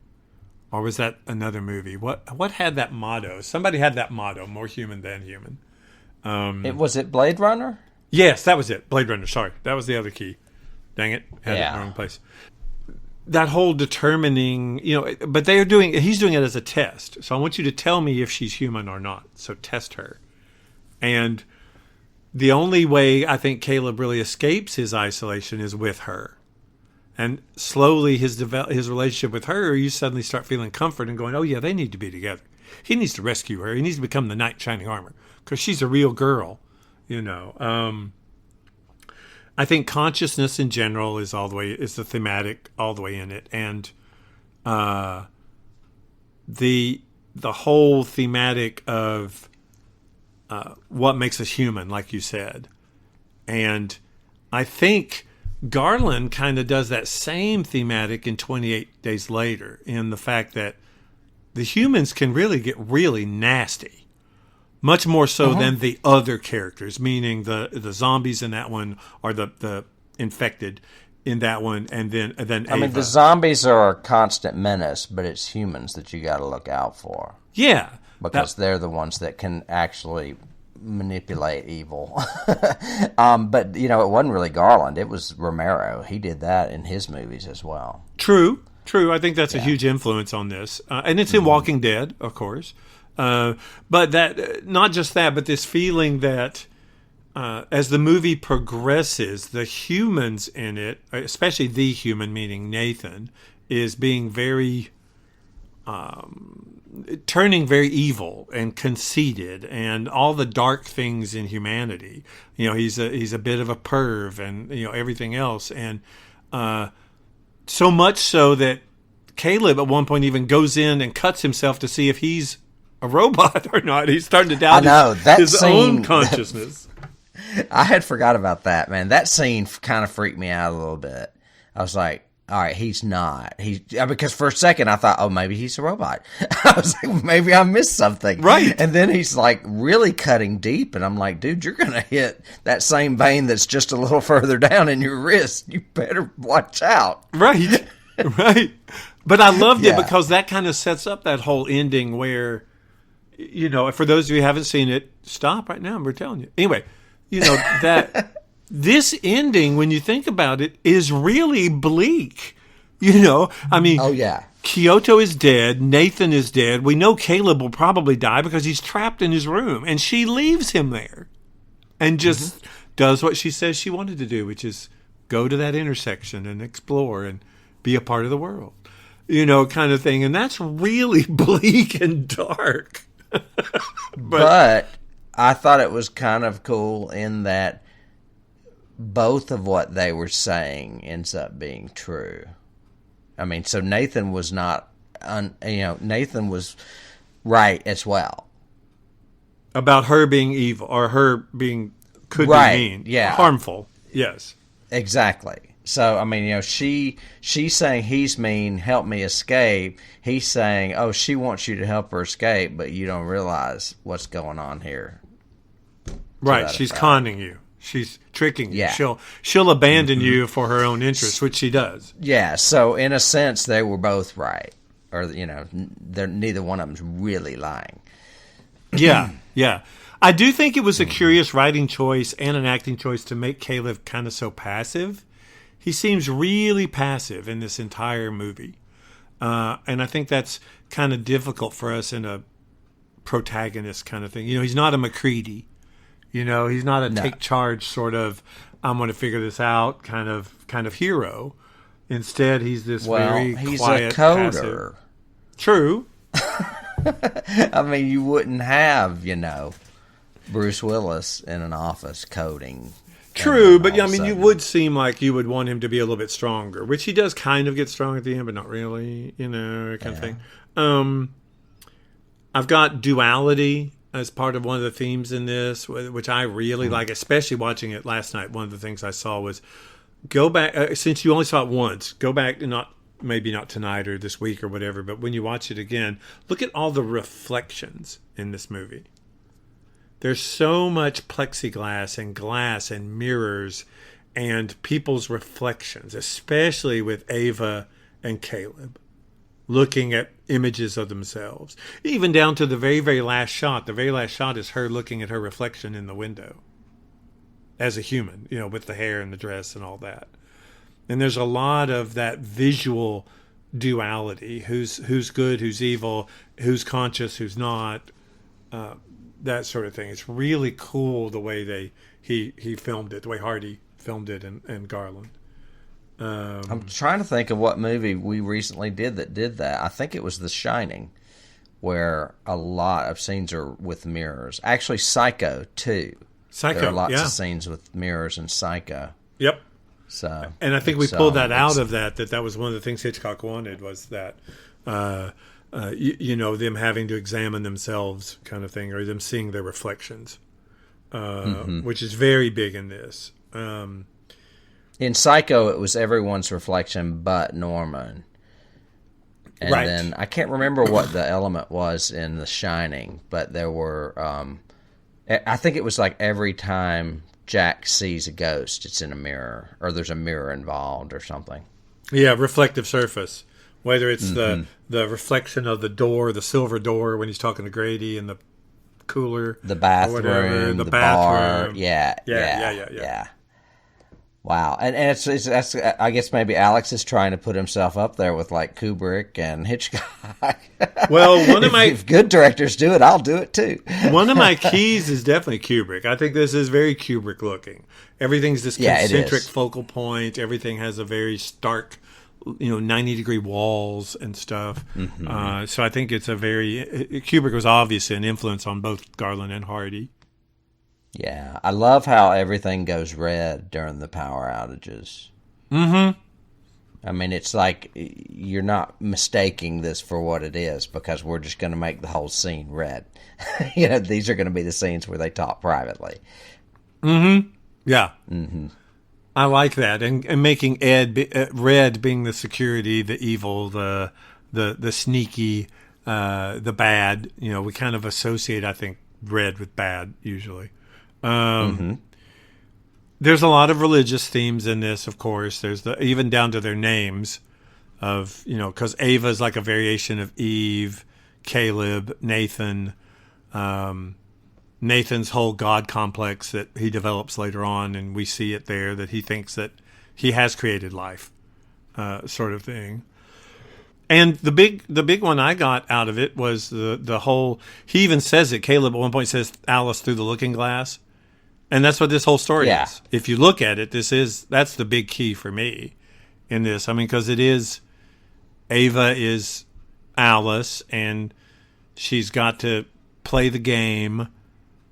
Speaker 2: Or was that another movie? What had that motto? Somebody had that motto, "more human than human."
Speaker 1: Was it Blade Runner?
Speaker 2: Yes, that was it. Blade Runner. Sorry, that was the other key. Dang it, had it in the wrong place. That whole determining, but he's doing it as a test. So I want you to tell me if she's human or not. So test her. And the only way I think Caleb really escapes his isolation is with her. And slowly his relationship with her, you suddenly start feeling comfort and going, oh yeah, they need to be together. He needs to rescue her. He needs to become the knight in shining armor because she's a real girl, I think consciousness in general is the thematic all the way in it. And the whole thematic of what makes us human, like you said. And I think Garland kind of does that same thematic in 28 Days Later, in the fact that the humans can really get really nasty, much more so than the other characters, meaning the zombies in that one or the infected in that one, and then Ava.
Speaker 1: I mean, the zombies are a constant menace, but it's humans that you got to look out for.
Speaker 2: Yeah.
Speaker 1: Because they're the ones that can actually manipulate evil. But, it wasn't really Garland. It was Romero. He did that in his movies as well.
Speaker 2: True. I think that's a huge influence on this. And it's in Walking Dead, of course. But that, not just that, but this feeling that as the movie progresses, the humans in it, especially the human, meaning Nathan, is being very... turning very evil and conceited and all the dark things in humanity. He's a bit of a perv and everything else, and so much so that Caleb at one point even goes in and cuts himself to see if he's a robot or not. He's starting to doubt his own consciousness.
Speaker 1: I had forgot about that, man. That scene kind of freaked me out a little bit. I was like, all right, he's not. Because for a second I thought, oh, maybe he's a robot. I was like, maybe I missed something.
Speaker 2: Right.
Speaker 1: And then he's like really cutting deep, and I'm like, dude, you're going to hit that same vein that's just a little further down in your wrist. You better watch out.
Speaker 2: Right. Right. But I loved it because that kind of sets up that whole ending where, for those of you who haven't seen it, stop right now. We're telling you. Anyway, that... This ending, when you think about it, is really bleak. I mean,
Speaker 1: oh yeah,
Speaker 2: Kyoto is dead. Nathan is dead. We know Caleb will probably die because he's trapped in his room, and she leaves him there, and just does what she says she wanted to do, which is go to that intersection and explore and be a part of the world, kind of thing. And that's really bleak and dark.
Speaker 1: But I thought it was kind of cool in that both of what they were saying ends up being true. I mean, so Nathan was Nathan was right as well
Speaker 2: about her being evil, or her being could be mean, harmful. Yes,
Speaker 1: exactly. So I mean, she's saying he's mean, help me escape. He's saying, oh, she wants you to help her escape, but you don't realize what's going on here.
Speaker 2: Right, she's conning you. She's tricking you.
Speaker 1: Yeah.
Speaker 2: She'll abandon you for her own interests, which she does.
Speaker 1: Yeah, so in a sense, they were both right. Or, neither one of them's really lying.
Speaker 2: Yeah. I do think it was a curious writing choice and an acting choice to make Caleb kind of so passive. He seems really passive in this entire movie. And I think that's kind of difficult for us in a protagonist kind of thing. He's not a MacReady. He's not a take charge sort of, I'm going to figure this out kind of hero. Instead, he's this very
Speaker 1: he's
Speaker 2: quiet,
Speaker 1: a coder.
Speaker 2: Passive. True.
Speaker 1: I mean, you wouldn't have, Bruce Willis in an office coding.
Speaker 2: True, but you would seem like you would want him to be a little bit stronger, which he does kind of get strong at the end, but not really, kind of thing. I've got duality as part of one of the themes in this, which I really like, especially watching it last night. One of the things I saw was go back, since you only saw it once, go back and maybe not tonight or this week or whatever, but when you watch it again, look at all the reflections in this movie. There's so much plexiglass and glass and mirrors and people's reflections, especially with Ava and Caleb, looking at images of themselves. Even down to the very, very last shot. The very last shot is her looking at her reflection in the window as a human, with the hair and the dress and all that. And there's a lot of that visual duality. Who's good, who's evil, who's conscious, who's not, that sort of thing. It's really cool the way he filmed it, the way Hardy filmed it and Garland.
Speaker 1: I'm trying to think of what movie we recently did that. I think it was The Shining, where a lot of scenes are with mirrors. Actually, Psycho, too. There are lots of scenes with mirrors in Psycho.
Speaker 2: Yep.
Speaker 1: So,
Speaker 2: and I think we pulled that out of that was one of the things Hitchcock wanted, was that, them having to examine themselves kind of thing, or them seeing their reflections, which is very big in this.
Speaker 1: In Psycho, it was everyone's reflection but Norman. And then I can't remember what the element was in The Shining, but there were, I think it was like every time Jack sees a ghost, it's in a mirror, or there's a mirror involved or something.
Speaker 2: Yeah, reflective surface. Whether it's the reflection of the door, the silver door when he's talking to Grady in the cooler.
Speaker 1: The bathroom, the bar. Yeah. Wow, and that's I guess maybe Alex is trying to put himself up there with like Kubrick and Hitchcock.
Speaker 2: Well,
Speaker 1: if good directors do it, I'll do it too.
Speaker 2: One of my keys is definitely Kubrick. I think this is very Kubrick looking. Everything's this concentric focal point. Everything has a very stark, 90-degree walls and stuff. Mm-hmm. So I think it's Kubrick was obviously an influence on both Garland and Hardy.
Speaker 1: Yeah, I love how everything goes red during the power outages.
Speaker 2: Mm-hmm.
Speaker 1: I mean, it's like you're not mistaking this for what it is, because we're just going to make the whole scene red. These are going to be the scenes where they talk privately.
Speaker 2: Mm-hmm. Yeah. Mm-hmm. I like that, and making red being the security, the evil, the sneaky, the bad. We kind of associate, I think, red with bad usually. There's a lot of religious themes in this, of course. There's even down to their names of, because Ava is like a variation of Eve, Caleb, Nathan, Nathan's whole God complex that he develops later on, and we see it there, that he thinks that he has created life, sort of thing. And the big one I got out of it was the whole. He even says it. Caleb at one point says Alice through the looking glass. And that's what this whole story
Speaker 1: Yeah.
Speaker 2: is. If you look at it, that's the big key for me in this. I mean, because Ava is Alice, and she's got to play the game,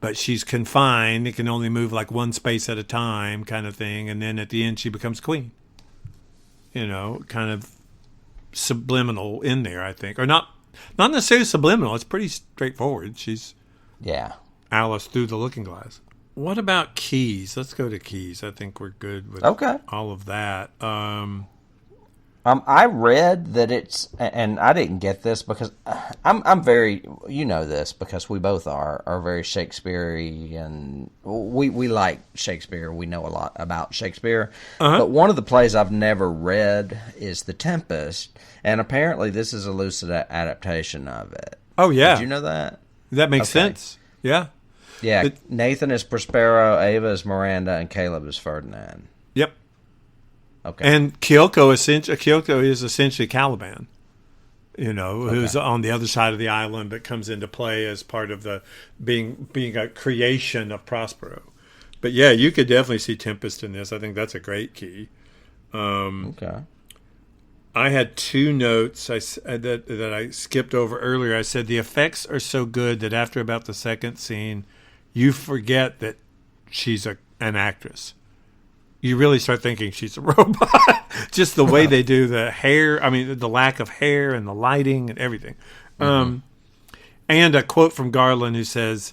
Speaker 2: but she's confined. It can only move like one space at a time, kind of thing. And then at the end, she becomes queen. Kind of subliminal in there, I think, or not necessarily subliminal. It's pretty straightforward. She's Alice through the looking glass. What about keys? Let's go to keys. I think we're good with all of that.
Speaker 1: I read that it's, and I didn't get this because I'm very, this because we both are very Shakespearean. We like Shakespeare. We know a lot about Shakespeare. But one of the plays I've never read is The Tempest, and apparently this is a lucid adaptation of it.
Speaker 2: Oh yeah,
Speaker 1: did you know that?
Speaker 2: That makes sense. Yeah.
Speaker 1: Yeah. Nathan is Prospero, Ava is Miranda, and Caleb is Ferdinand.
Speaker 2: Yep.
Speaker 1: Okay.
Speaker 2: And Kyoko is essentially Caliban, who's on the other side of the island, but comes into play as part of the being a creation of Prospero. But yeah, you could definitely see Tempest in this. I think that's a great key.
Speaker 1: Okay.
Speaker 2: I had two notes that I skipped over earlier. I said the effects are so good that after about the second scene, you forget that she's an actress. You really start thinking she's a robot. Just the way they do the hair. I mean, the lack of hair and the lighting and everything. And a quote from Garland who says,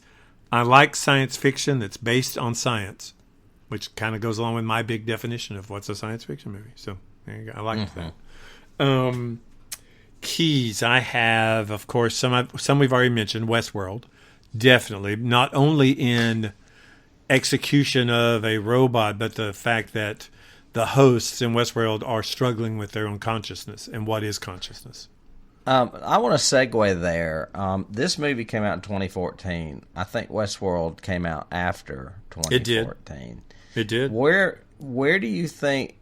Speaker 2: "I like science fiction that's based on science," which kind of goes along with my big definition of what's a science fiction movie. So there you go. I like that. Keys. I have, of course, some we've already mentioned. Westworld, definitely. Not only in execution of a robot, but the fact that the hosts in Westworld are struggling with their own consciousness and what is consciousness.
Speaker 1: I want to segue there. This movie came out in 2014. I think Westworld came out after 2014.
Speaker 2: It did.
Speaker 1: Where do you think,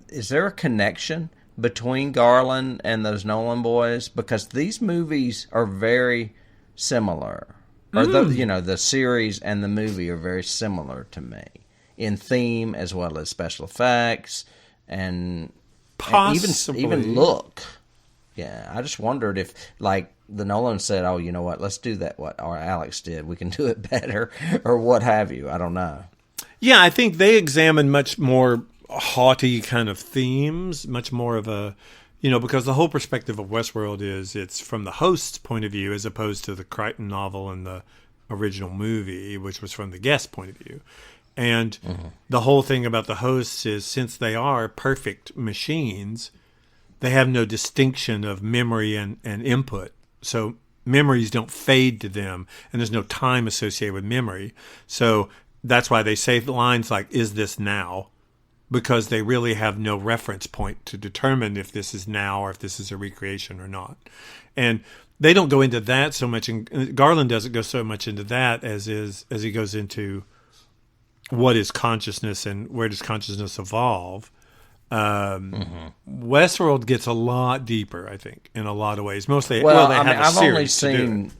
Speaker 1: is there a connection between Garland and those Nolan boys? Because these movies are very similar. Or the series and the movie are very similar to me in theme as well as special effects and even look. Yeah, I just wondered if, like, the Nolan said, "Oh, you know what? Let's do that. What our Alex did, we can do it better," or what have you. I don't know.
Speaker 2: Yeah, I think they examine much more haughty kind of themes, much more of a. Because the whole perspective of Westworld is it's from the host's point of view as opposed to the Crichton novel and the original movie, which was from the guest's point of view. And the whole thing about the hosts is since they are perfect machines, they have no distinction of memory and input. So memories don't fade to them, and there's no time associated with memory. So that's why they say lines like, "Is this now?" Because they really have no reference point to determine if this is now or if this is a recreation or not. And they don't go into that so much. And Garland doesn't go so much into that as he goes into what is consciousness and where does consciousness evolve. Westworld gets a lot deeper, I think, in a lot of ways. Mostly, I've only seen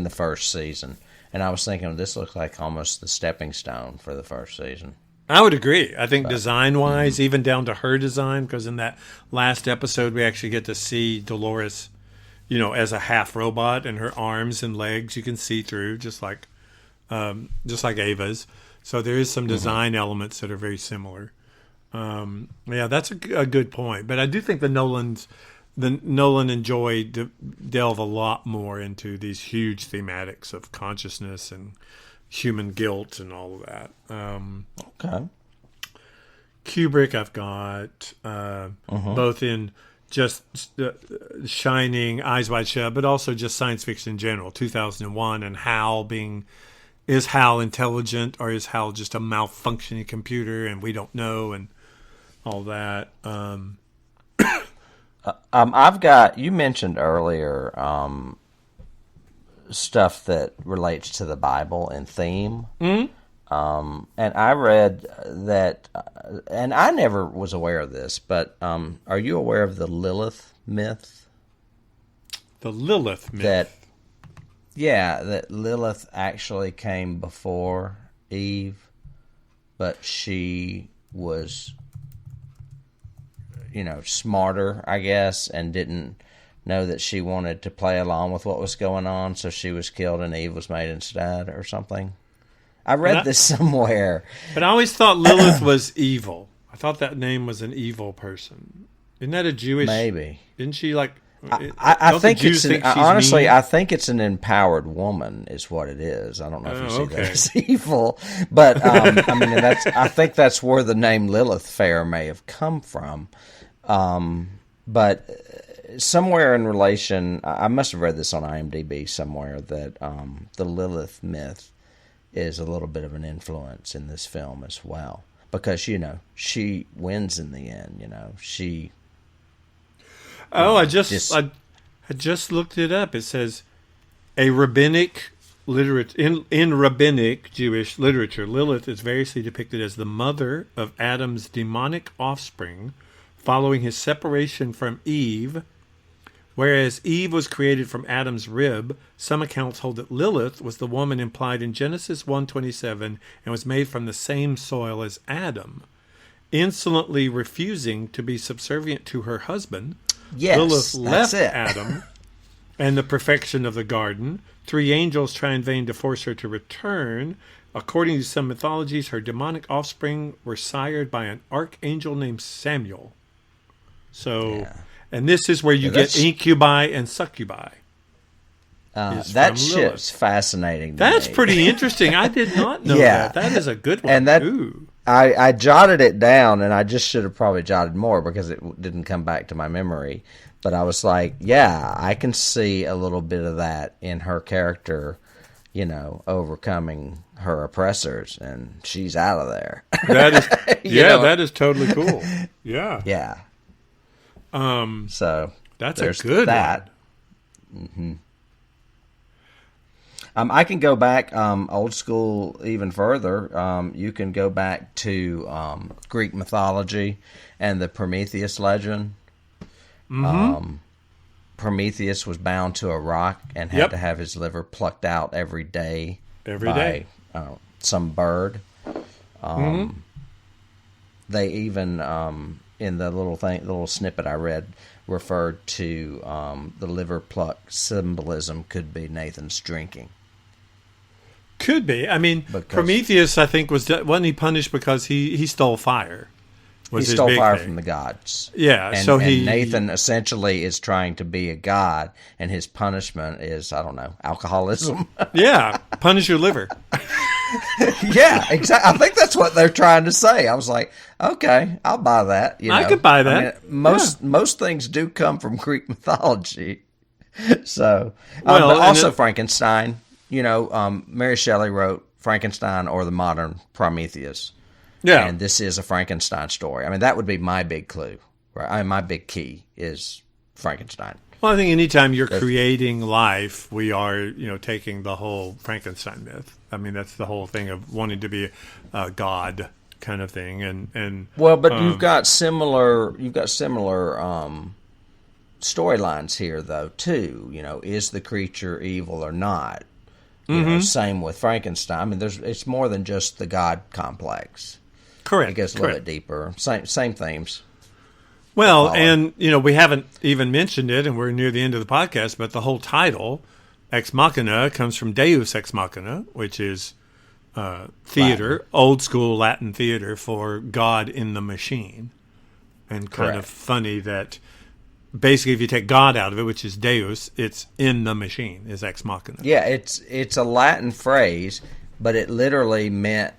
Speaker 1: the first season, and I was thinking this looks like almost the stepping stone for the first season.
Speaker 2: I would agree. I think design-wise, even down to her design, because in that last episode we actually get to see Dolores, as a half robot, and her arms and legs you can see through, just like Ava's. So there is some design elements that are very similar. That's a good point. But I do think the Nolan delve a lot more into these huge thematics of consciousness and human guilt and all of that.
Speaker 1: Okay.
Speaker 2: Kubrick, I've got both in just Shining, Eyes Wide Shut, but also just science fiction in general. 2001 and is Hal intelligent or is Hal just a malfunctioning computer and we don't know and all that.
Speaker 1: I've got, you mentioned earlier stuff that relates to the Bible and theme. And I read that, and I never was aware of this, but are you aware of the Lilith myth?
Speaker 2: The Lilith myth?
Speaker 1: That Lilith actually came before Eve, but she was, smarter, I guess, and didn't know that she wanted to play along with what was going on, so she was killed and Eve was made instead or something. I read this somewhere.
Speaker 2: But I always thought Lilith was evil. I thought that name was an evil person. Isn't that a Jewish...
Speaker 1: Maybe.
Speaker 2: Isn't she like...
Speaker 1: I think it's honestly,
Speaker 2: mean?
Speaker 1: I think it's an empowered woman is what it is. I don't know if you see that as evil, but I think that's where the name Lilith Fair may have come from. But somewhere in relation, I must have read this on IMDb somewhere that the Lilith myth is a little bit of an influence in this film as well, because she wins in the end. She.
Speaker 2: Oh, I just looked it up. It says a rabbinic in rabbinic Jewish literature, Lilith is variously depicted as the mother of Adam's demonic offspring following his separation from Eve. Whereas Eve was created from Adam's rib, some accounts hold that Lilith was the woman implied in Genesis 1:27 and was made from the same soil as Adam. Insolently refusing to be subservient to her husband, Lilith left Adam and the perfection of the garden. 3 angels try in vain to force her to return. According to some mythologies, her demonic offspring were sired by an archangel named Samuel. And this is where you get incubi and succubi.
Speaker 1: That shit's fascinating.
Speaker 2: That's pretty interesting. I did not know that. That is a good one.
Speaker 1: And that I jotted it down, and I just should have probably jotted more because it didn't come back to my memory. But I was like, yeah, I can see a little bit of that in her character, overcoming her oppressors, and she's out of there.
Speaker 2: That is, that is totally cool. Yeah.
Speaker 1: Yeah. So
Speaker 2: that's a good one.
Speaker 1: Mm-hmm. I can go back old school even further. You can go back to Greek mythology and the Prometheus legend.
Speaker 2: Mm-hmm.
Speaker 1: Prometheus was bound to a rock and had to have his liver plucked out every day by some bird. They even in the little snippet I read, referred to the liver pluck symbolism could be Nathan's drinking.
Speaker 2: Could be. I mean, Prometheus, I think, wasn't he punished because he stole fire?
Speaker 1: He stole fire from the gods.
Speaker 2: Yeah,
Speaker 1: and Nathan essentially is trying to be a god, and his punishment is, I don't know, alcoholism.
Speaker 2: Yeah, punish your liver.
Speaker 1: Yeah, exactly. I think that's what they're trying to say. I was like, okay, I'll buy that.
Speaker 2: I could buy that.
Speaker 1: I mean, most things do come from Greek mythology. So, but also Frankenstein. Mary Shelley wrote Frankenstein or the modern Prometheus.
Speaker 2: Yeah.
Speaker 1: And this is a Frankenstein story. I mean, that would be my big clue. Right? I mean, my big key is Frankenstein.
Speaker 2: Well, I think anytime you're creating life, we are, taking the whole Frankenstein myth. I mean, that's the whole thing of wanting to be a god kind of thing. But
Speaker 1: you've got similar storylines here, though, too. Is the creature evil or not? Same with Frankenstein. I mean, it's more than just the god complex.
Speaker 2: Correct.
Speaker 1: It gets a little bit deeper. Same themes.
Speaker 2: Well, and, we haven't even mentioned it, and we're near the end of the podcast, but the whole title, Ex Machina, comes from Deus Ex Machina, which is theater, Latin. Old school Latin theater for God in the machine. And kind of funny that basically if you take God out of it, which is Deus, it's in the machine, is Ex Machina.
Speaker 1: Yeah, it's a Latin phrase, but it literally meant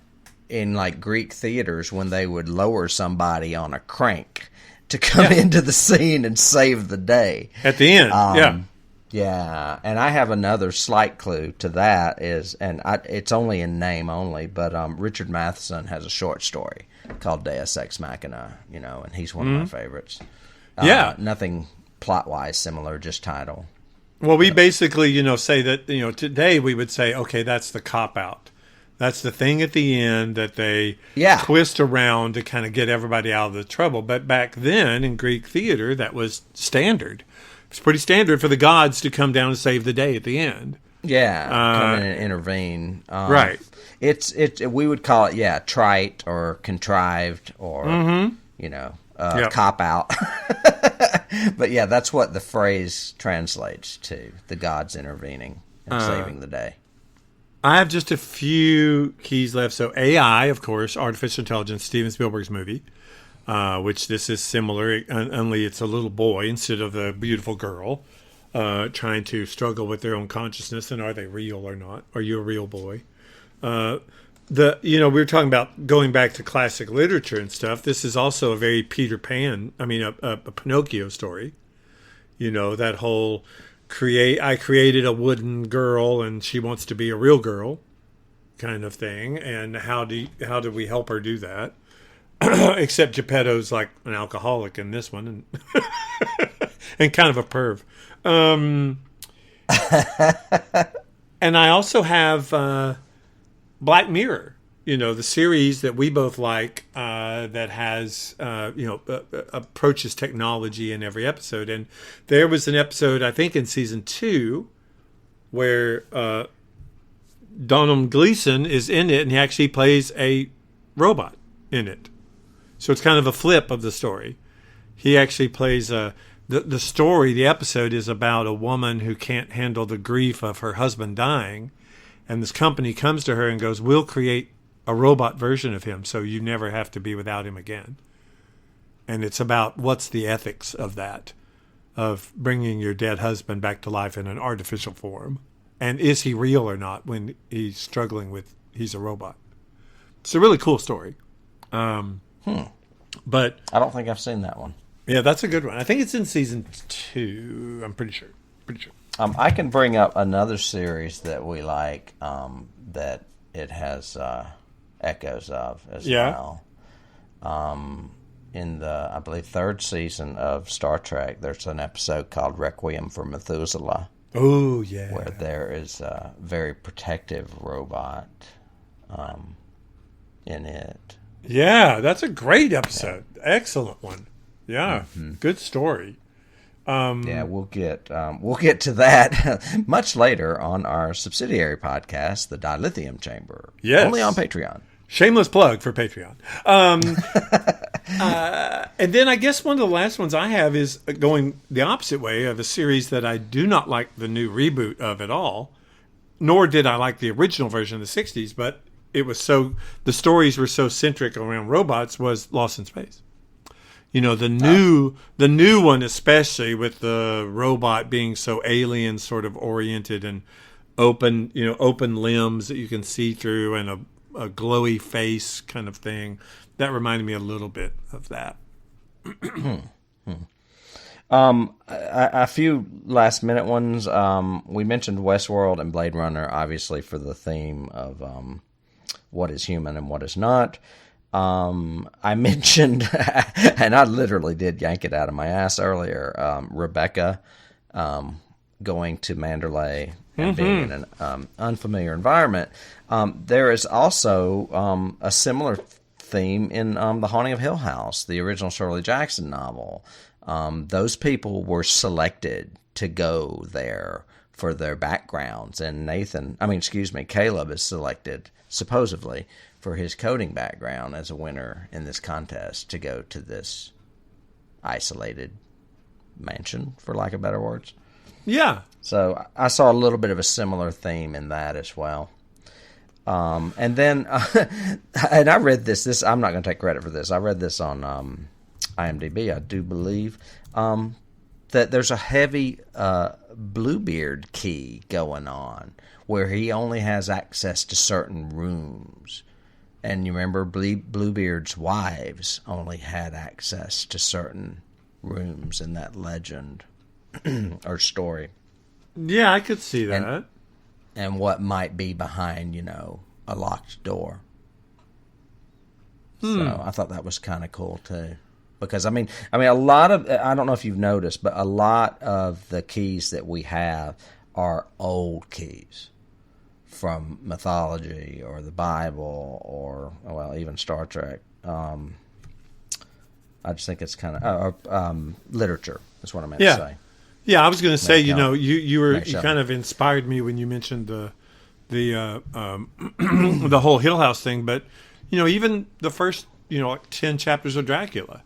Speaker 1: in like Greek theaters when they would lower somebody on a crank to come into the scene and save the day.
Speaker 2: At the end,
Speaker 1: Yeah, and I have another slight clue to that it's only in name only, but Richard Matheson has a short story called Deus Ex Machina, and he's one of my favorites. Nothing plot-wise similar, just title.
Speaker 2: Well, we basically, say that, today we would say, okay, that's the cop-out. That's the thing at the end that they twist around to kind of get everybody out of the trouble. But back then in Greek theater, that was standard. It's pretty standard for the gods to come down and save the day at the end.
Speaker 1: come in and intervene.
Speaker 2: Right.
Speaker 1: We would call it trite or contrived or cop out. But yeah, that's what the phrase translates to: the gods intervening and saving the day.
Speaker 2: I have just a few keys left. So AI, of course, artificial intelligence, Steven Spielberg's movie, which this is similar, only it's a little boy instead of a beautiful girl trying to struggle with their own consciousness and are they real or not? Are you a real boy? We were talking about going back to classic literature and stuff. This is also a very Peter Pan, a Pinocchio story. That whole I created a wooden girl and she wants to be a real girl kind of thing. And how do we help her do that? Except Geppetto's like an alcoholic in this one and and kind of a perv. And I also have Black Mirror, the series that we both like that has, approaches technology in every episode. And there was an episode, I think in season 2, where Domhnall Gleeson is in it and he actually plays a robot in it. So it's kind of a flip of the story. He actually plays the story, the episode is about a woman who can't handle the grief of her husband dying. And this company comes to her and goes, we'll create a robot version of him so you never have to be without him again. And it's about what's the ethics of that, of bringing your dead husband back to life in an artificial form. And is he real or not when he's struggling with he's a robot? It's a really cool story. But
Speaker 1: I don't think I've seen that one.
Speaker 2: Yeah, that's a good one. I think it's in season 2. I'm pretty sure.
Speaker 1: I can bring up another series that we like that it has echoes of as well. In the, I believe, 3rd season of Star Trek, there's an episode called Requiem for Methuselah.
Speaker 2: Oh, yeah.
Speaker 1: Where there is a very protective robot in it.
Speaker 2: Yeah, that's a great episode. Yeah. Excellent one. Yeah, Good story.
Speaker 1: We'll get to that much later on our subsidiary podcast, the Dilithium Chamber.
Speaker 2: Yes.
Speaker 1: Only on Patreon.
Speaker 2: Shameless plug for Patreon. And then I guess one of the last ones I have is going the opposite way of a series that I do not like the new reboot of at all, nor did I like the original version of the 60s, but the stories were so centric around robots, was Lost in Space. The new one, especially with the robot being so alien sort of oriented and open limbs that you can see through and a glowy face kind of thing. That reminded me a little bit of that.
Speaker 1: A few last minute ones. We mentioned Westworld and Blade Runner, obviously for the theme of what is human and what is not. I mentioned, and I literally did yank it out of my ass earlier, Rebecca going to Mandalay and being in an unfamiliar environment. There is also a similar theme in The Haunting of Hill House, the original Shirley Jackson novel. Those people were selected to go there for their backgrounds, and Caleb is selected, supposedly, for his coding background as a winner in this contest to go to this isolated mansion, for lack of better words.
Speaker 2: Yeah.
Speaker 1: So I saw a little bit of a similar theme in that as well. And then, and I read this, I'm not going to take credit for this. I read this on IMDb, I do believe, that there's a heavy Bluebeard key going on where he only has access to certain rooms. And you remember Bluebeard's wives only had access to certain rooms in that legend or story.
Speaker 2: Yeah, I could see that.
Speaker 1: And what might be behind, a locked door. So I thought that was kind of cool too. Because a lot of, I don't know if you've noticed, but a lot of the keys that we have are old keys from mythology or the Bible or, even Star Trek. I just think it's kind of literature is what I meant to say.
Speaker 2: Yeah, I was going to say, you
Speaker 1: show.
Speaker 2: kind of inspired me when you mentioned the the whole Hill House thing. But even the first 10 chapters of Dracula.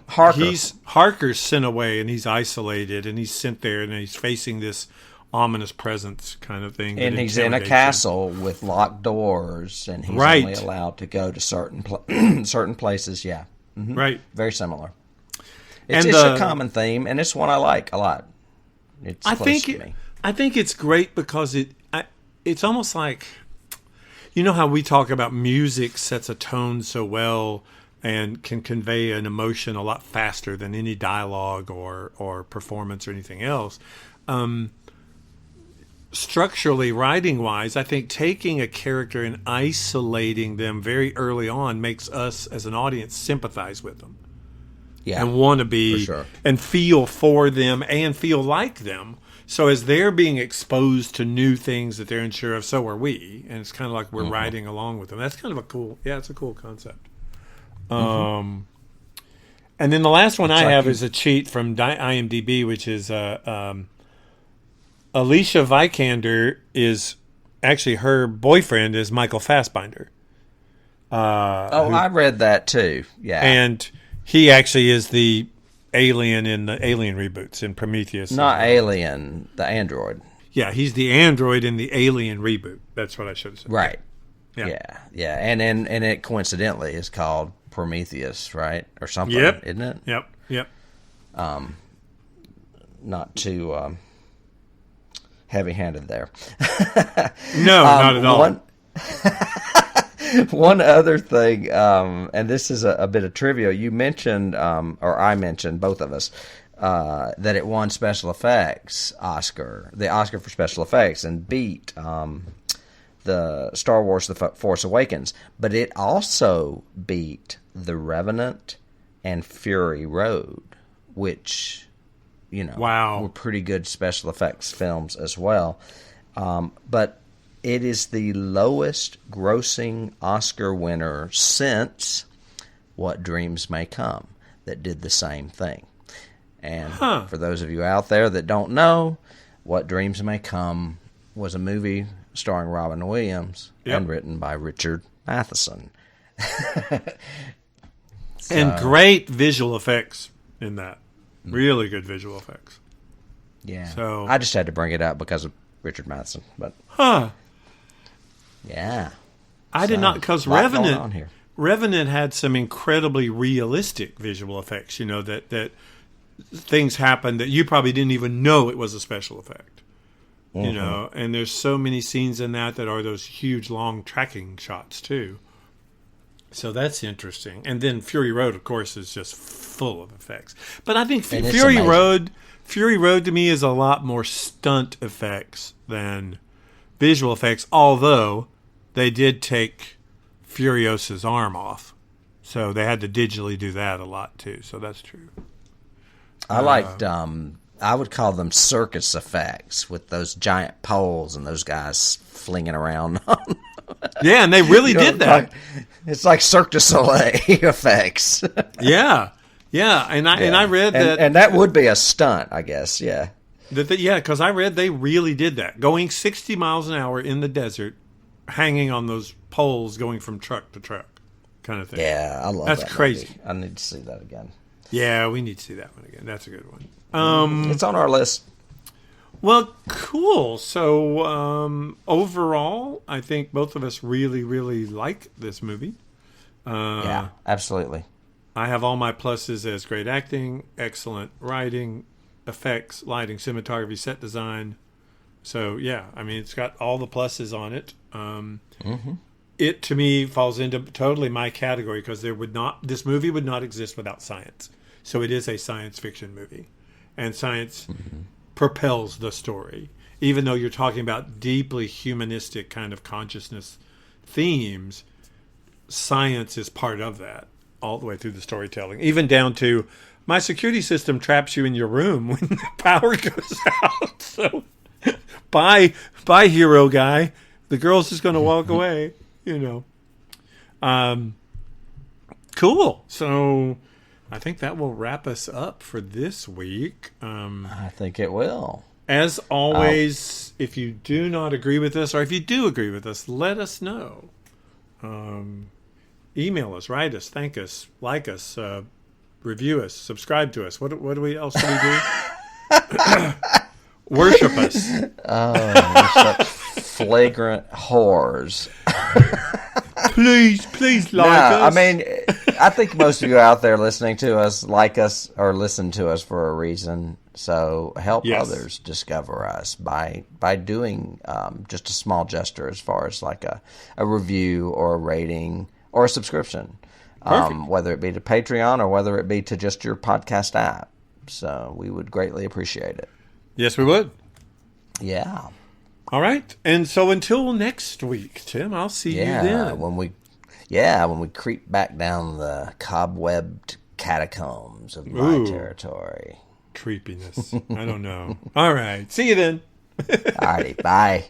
Speaker 2: Harker's sent away, and he's isolated, and he's sent there, and he's facing this ominous presence kind of thing.
Speaker 1: And he's in a castle with locked doors, and he's only allowed to go to certain places. Yeah,
Speaker 2: right.
Speaker 1: Very similar. It's a common theme, and it's one I like a lot. I
Speaker 2: think it's great because it's almost like, how we talk about music sets a tone so well and can convey an emotion a lot faster than any dialogue or performance or anything else. Structurally, writing-wise, I think taking a character and isolating them very early on makes us, as an audience, sympathize with them. Yeah, and want to be and feel for them and feel like them. So as they're being exposed to new things that they're unsure of, so are we. And it's kind of like we're riding along with them. That's kind of it's a cool concept. And then the last one I have is a cheat from IMDb, which is Alicia Vikander is actually, her boyfriend is Michael Fassbender.
Speaker 1: I read that too. Yeah.
Speaker 2: And he actually is the alien in the Alien reboots in Prometheus.
Speaker 1: Not Alien, the android.
Speaker 2: Yeah, he's the android in the Alien reboot. That's what I should have said.
Speaker 1: Right. Yeah. And it coincidentally is called Prometheus, right? Or something, isn't it?
Speaker 2: Yep.
Speaker 1: Not too heavy-handed there.
Speaker 2: No, not at all.
Speaker 1: One other thing, and this is a bit of trivia. You mentioned, or I mentioned, both of us, that it won special effects the Oscar for special effects, and beat the Star Wars The Force Awakens. But it also beat The Revenant and Fury Road, which, were pretty good special effects films as well. But it is the lowest grossing Oscar winner since What Dreams May Come that did the same thing. And for those of you out there that don't know, What Dreams May Come was a movie starring Robin Williams and written by Richard Matheson.
Speaker 2: And great visual effects in that. Really good visual effects.
Speaker 1: Yeah. So I just had to bring it up because of Richard Matheson. But yeah.
Speaker 2: I did not, because Revenant had some incredibly realistic visual effects, that things happened that you probably didn't even know it was a special effect. And there's so many scenes in that are those huge long tracking shots too. So that's interesting. And then Fury Road, of course, is just full of effects. But I think Fury Road to me is a lot more stunt effects than visual effects, although they did take Furiosa's arm off. So they had to digitally do that a lot too. So that's true.
Speaker 1: I liked, I would call them circus effects with those giant poles and those guys flinging around.
Speaker 2: Yeah, and they really did that.
Speaker 1: It's like Cirque du Soleil effects.
Speaker 2: Yeah, and I read that,
Speaker 1: and that would be a stunt, I guess. Yeah,
Speaker 2: because I read they really did that, going 60 miles an hour in the desert, hanging on those poles, going from truck to truck, kind of thing.
Speaker 1: Yeah, I love that.
Speaker 2: That's crazy.
Speaker 1: Movie. I need to see that again.
Speaker 2: Yeah, we need to see that one again. That's a good one.
Speaker 1: It's on our list.
Speaker 2: Well, cool. So overall, I think both of us really, really like this movie.
Speaker 1: Yeah, absolutely.
Speaker 2: I have all my pluses as great acting, excellent writing, effects, lighting, cinematography, set design. So, yeah, I mean, it's got all the pluses on it. It, to me, falls into totally my category because this movie would not exist without science. So it is a science fiction movie. And science propels the story. Even though you're talking about deeply humanistic kind of consciousness themes, science is part of that all the way through the storytelling. Even down to, my security system traps you in your room when the power goes out. So, bye, hero guy. The girl's just going to walk away, Cool. So, I think that will wrap us up for this week.
Speaker 1: I think it will.
Speaker 2: As always, if you do not agree with us, or if you do agree with us, let us know. Email us, write us, thank us, like us, review us, subscribe to us. What else do we do? Worship us.
Speaker 1: Oh, we're such flagrant whores.
Speaker 2: Please like us.
Speaker 1: I mean, I think most of you out there listening to us like us or listen to us for a reason. So help others discover us by doing just a small gesture as far as like a review or a rating or a subscription, whether it be to Patreon or whether it be to just your podcast app. So we would greatly appreciate it.
Speaker 2: Yes, we would.
Speaker 1: Yeah.
Speaker 2: All right. And so until next week, Tim, I'll see you then.
Speaker 1: When we creep back down the cobwebbed catacombs of my territory.
Speaker 2: Creepiness. I don't know. All right. See you then.
Speaker 1: All righty. Bye.